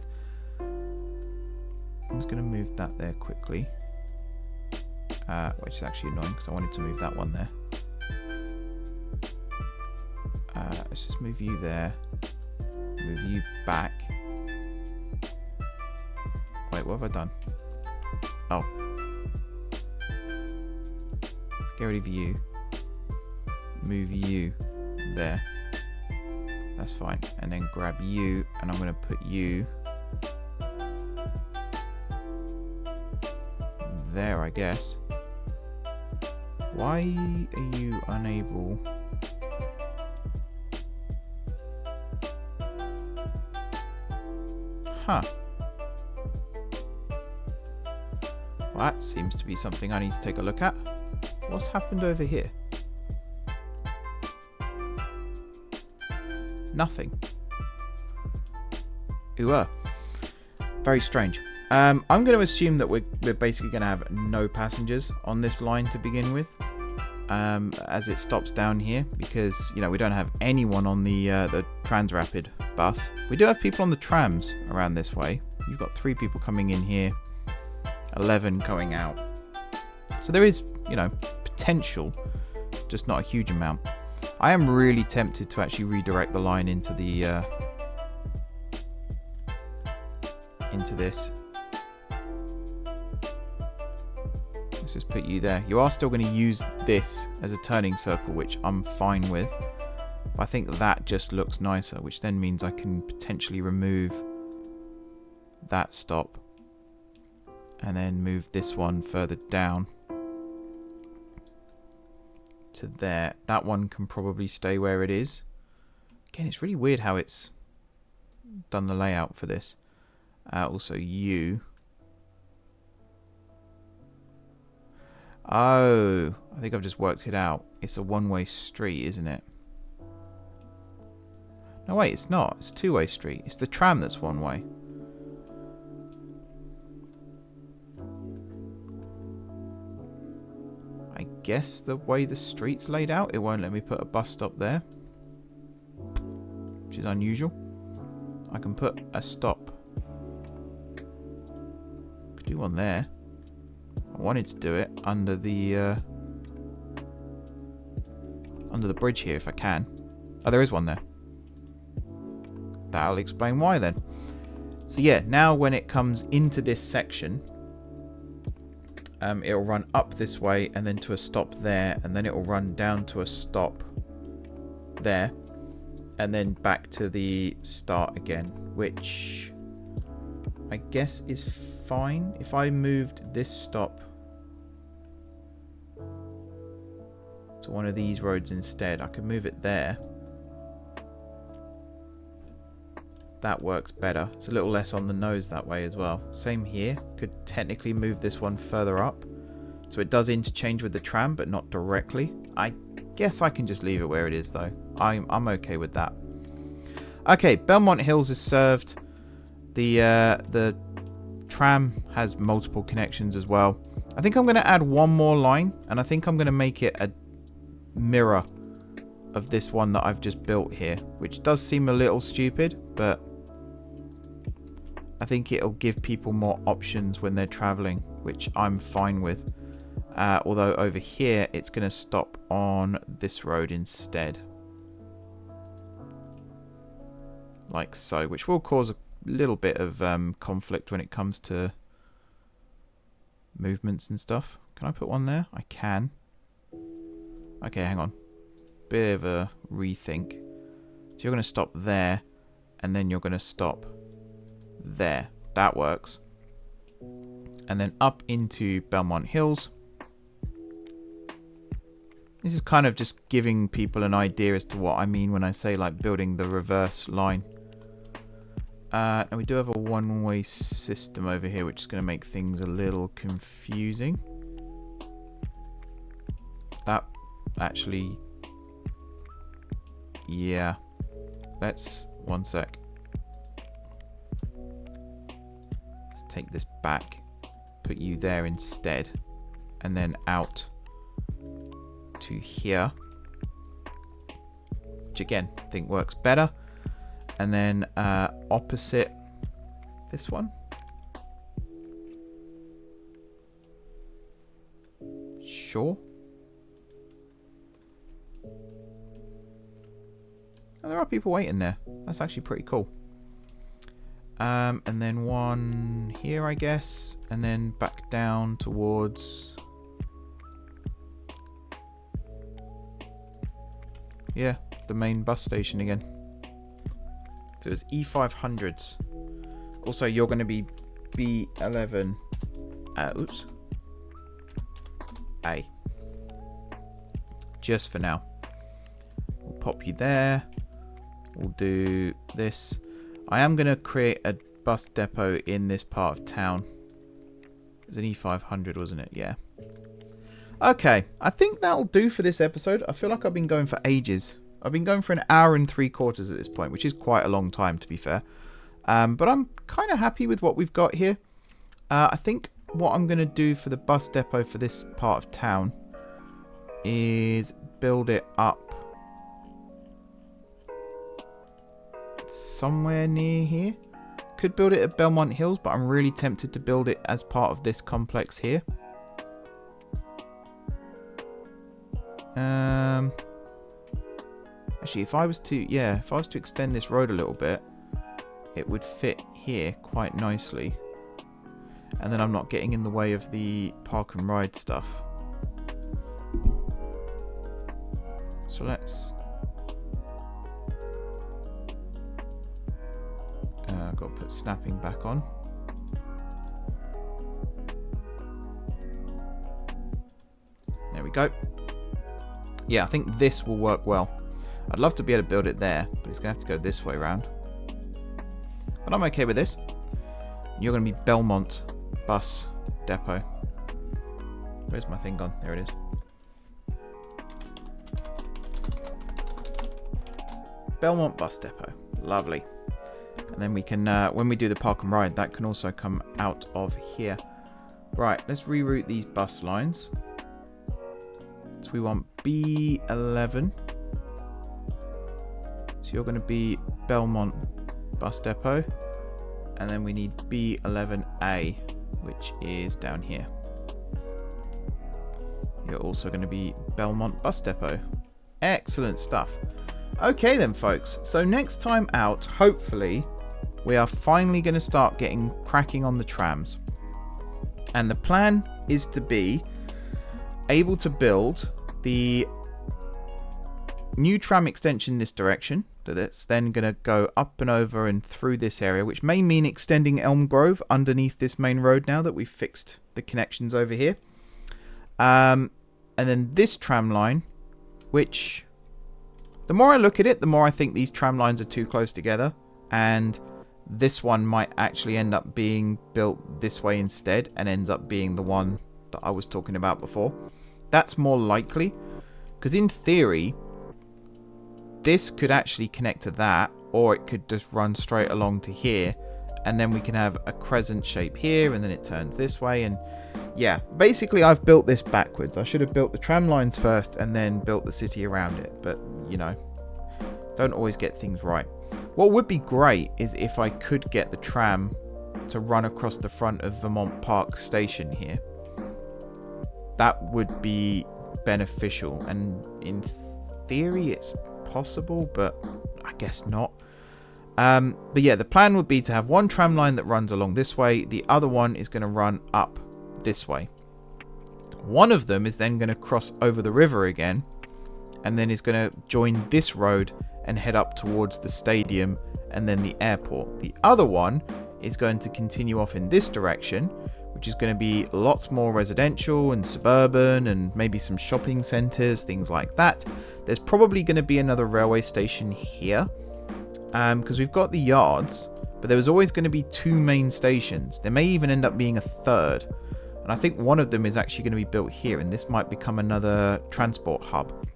I'm just going to move that there quickly. Which is actually annoying because I wanted to move that one there. Let's just move you there. Move you back. Wait, what have I done? Oh. Get rid of you. Move you there. That's fine. And then grab you, and I'm going to put you there, I guess. Why are you unable? Huh. Well, that seems to be something I need to take a look at. What's happened over here? Nothing. Ooh, very strange. I'm going to assume that we're basically going to have no passengers on this line to begin with, as it stops down here, because we don't have anyone on the Transrapid bus. We do have people on the trams around this way. You've got 3 people coming in here, 11 going out. So there is, potential, just not a huge amount. I am really tempted to actually redirect the line into the into this. Let's just put you there. You are still going to use this as a turning circle, which I'm fine with. But I think that just looks nicer, which then means I can potentially remove that stop and then move this one further down to there. That one can probably stay where it is. Again, it's really weird how it's done the layout for this. Also you. Oh, I think I've just worked it out. It's a one-way street, isn't it? No, wait, it's not. It's a two-way street. It's the tram that's one way. I guess the way the street's laid out, it won't let me put a bus stop there, which is unusual. I can put a stop. Could do one there. I wanted to do it under the bridge here if I can. Oh, there is one there. That'll explain why then. So yeah, now when it comes into this section, it'll run up this way and then to a stop there, and then it'll run down to a stop there, and then back to the start again, which I guess is fine. If I moved this stop to one of these roads instead, I could move it there. That works better. It's a little less on the nose that way as well. Same here. Could technically move this one further up, so it does interchange with the tram, but not directly. I guess I can just leave it where it is though. I'm okay with that. Okay, Belmont Hills is served. The tram has multiple connections as well. I think I'm going to add one more line, and I think I'm going to make it a mirror of this one that I've just built here, which does seem a little stupid, but I think it'll give people more options when they're traveling, which I'm fine with. Although over here, it's going to stop on this road instead. Like so, which will cause a little bit of conflict when it comes to movements and stuff. Can I put one there? I can. Okay, hang on. Bit of a rethink. So you're going to stop there, and then you're going to stop there. That works. And then up into Belmont Hills. This is kind of just giving people an idea as to what I mean when I say like building the reverse line. And we do have a one-way system over here, which is going to make things a little confusing. That actually... yeah. Let's... one sec. Let's take this back. Put you there instead. And then out to here. Which again, I think works better. And then opposite this one. Sure. Oh, there are people waiting there. That's actually pretty cool. And then one here, I guess. And then back down towards... yeah, the main bus station again. So it's E500s. Also, you're going to be B11. Oops. A. Just for now. We'll pop you there. We'll do this. I am going to create a bus depot in this part of town. It was an E500, wasn't it? Yeah. Okay. I think that'll do for this episode. I feel like I've been going for ages. I've been going for an hour and 3/4 at this point, which is quite a long time, to be fair. But I'm kind of happy with what we've got here. I think what I'm going to do for the bus depot for this part of town is build it up somewhere near here. Could build it at Belmont Hills, but I'm really tempted to build it as part of this complex here. Actually, if I was to extend this road a little bit, it would fit here quite nicely. And then I'm not getting in the way of the park and ride stuff. So let's... I've got to put snapping back on. There we go. Yeah, I think this will work well. I'd love to be able to build it there, but it's going to have to go this way around. But I'm okay with this. You're going to be Belmont Bus Depot. Where's my thing gone? There it is. Belmont Bus Depot. Lovely. And then we can, when we do the park and ride, that can also come out of here. Right, let's reroute these bus lines. So we want B11. So you're going to be Belmont Bus Depot. And then we need B11A, which is down here. You're also going to be Belmont Bus Depot. Excellent stuff. Okay then, folks. So next time out, hopefully, we are finally going to start getting cracking on the trams. And the plan is to be able to build the new tram extension in this direction. That's then going to go up and over and through this area, which may mean extending Elm Grove underneath this main road now that we've fixed the connections over here. And then this tram line, which the more I look at it, the more I think these tram lines are too close together. And this one might actually end up being built this way instead and ends up being the one that I was talking about before. That's more likely, because in theory, this could actually connect to that, or it could just run straight along to here, and then we can have a crescent shape here, and then it turns this way, and yeah, basically I've built this backwards. I should have built the tram lines first and then built the city around it. But, you know, don't always get things right. What would be great is if I could get the tram to run across the front of Vermont Park Station here. That would be beneficial. And in theory, it's possible, but I guess not. But yeah, the plan would be to have one tram line that runs along this way. The other one is going to run up this way. One of them is then going to cross over the river again, and then is going to join this road and head up towards the stadium and then the airport. The other one is going to continue off in this direction, which is going to be lots more residential and suburban and maybe some shopping centres, things like that. There's probably going to be another railway station here, because we've got the yards, but there was always going to be 2 main stations. There may even end up being a third, and I think one of them is actually going to be built here, and this might become another transport hub.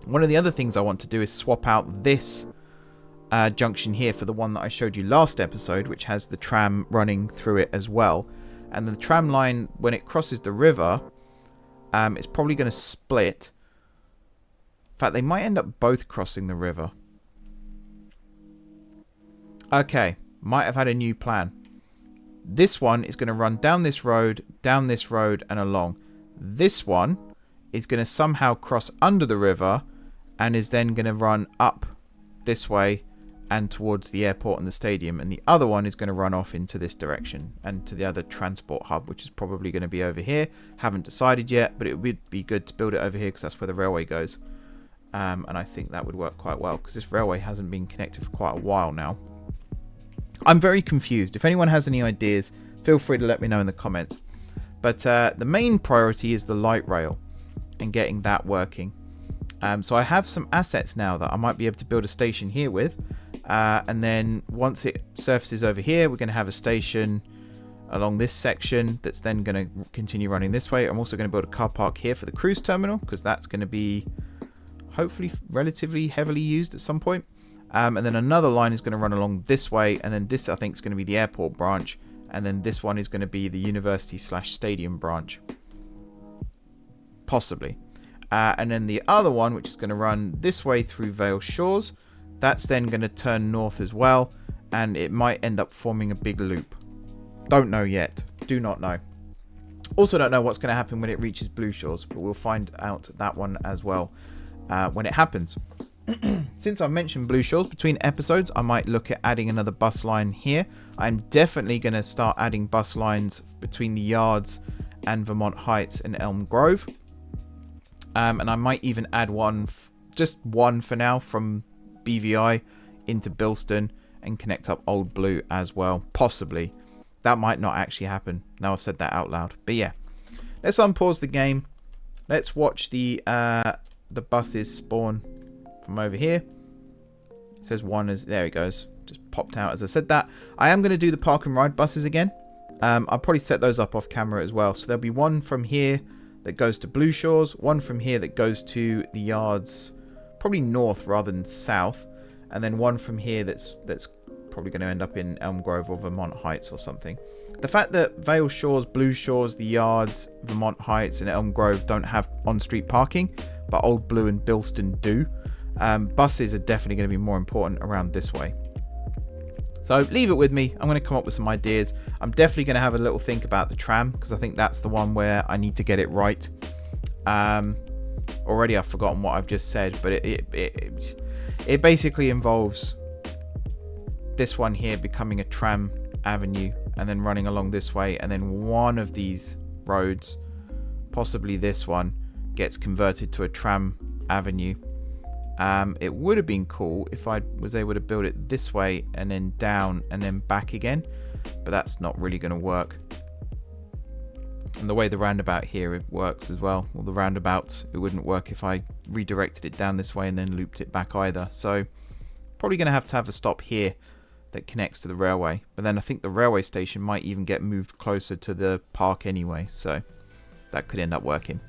One of the other things I want to do is swap out this junction here for the one that I showed you last episode, which has the tram running through it as well. And the tram line, when it crosses the river, it's probably going to split. In fact, they might end up both crossing the river. Okay, might have had a new plan. This one is going to run down this road, and along. This one is going to somehow cross under the river and is then going to run up this way and towards the airport and the stadium. And the other one is going to run off into this direction and to the other transport hub, which is probably going to be over here. Haven't decided yet, but it would be good to build it over here because that's where the railway goes. And I think that would work quite well because this railway hasn't been connected for quite a while now. I'm very confused. If anyone has any ideas, feel free to let me know in the comments. But the main priority is the light rail and getting that working. So I have some assets now that I might be able to build a station here with. And then once it surfaces over here, we're going to have a station along this section that's then going to continue running this way. I'm also going to build a car park here for the cruise terminal because that's going to be hopefully relatively heavily used at some point. And then another line is going to run along this way, and then this I think is going to be the airport branch, and then this one is going to be the university/stadium branch, possibly. And then the other one, which is going to run this way through Vale Shores, that's then going to turn north as well, and it might end up forming a big loop. Don't know yet. Do not know. Also don't know what's going to happen when it reaches Blue Shores, but we'll find out that one as well when it happens. Since I mentioned Blue Shores between episodes, I might look at adding another bus line here. I'm definitely going to start adding bus lines between the yards and Vermont Heights and Elm Grove. And I might even add one, just one for now, from BVI into Bilston and connect up Old Blue as well. Possibly. That might not actually happen. Now I've said that out loud. But yeah. Let's unpause the game. Let's watch the buses spawn from over here. It says one is, there it goes, just popped out as I said that. I am going to do the park and ride buses again. I'll probably set those up off camera as well. So there'll be one from here that goes to Blue Shores, one from here that goes to the yards, probably north rather than south, and then one from here that's probably going to end up in Elm Grove or Vermont Heights or something. The fact that Vale Shores, Blue Shores, the yards, Vermont Heights and Elm Grove don't have on-street parking, but Old Blue and Bilston do. Buses are definitely going to be more important around this way. So leave it with me. I'm going to come up with some ideas. I'm definitely going to have a little think about the tram because I think that's the one where I need to get it right. Already I've forgotten what I've just said, but it basically involves this one here becoming a tram avenue and then running along this way, and then one of these roads, possibly this one, gets converted to a tram avenue. It would have been cool if I was able to build it this way and then down and then back again, but that's not really going to work. And the way the roundabout here it works as well, or the roundabout, it wouldn't work if I redirected it down this way and then looped it back either. So probably going to have a stop here that connects to the railway, but then I think the railway station might even get moved closer to the park anyway, so that could end up working.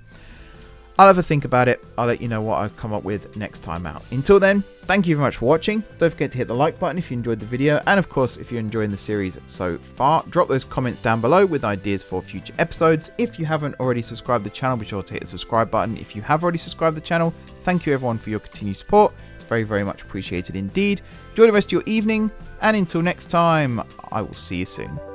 I'll have a think about it. I'll let you know what I come up with next time out. Until then, thank you very much for watching. Don't forget to hit the like button if you enjoyed the video. And of course, if you're enjoying the series so far, drop those comments down below with ideas for future episodes. If you haven't already subscribed to the channel, be sure to hit the subscribe button. If you have already subscribed to the channel, thank you everyone for your continued support. It's very, very much appreciated indeed. Enjoy the rest of your evening. And until next time, I will see you soon.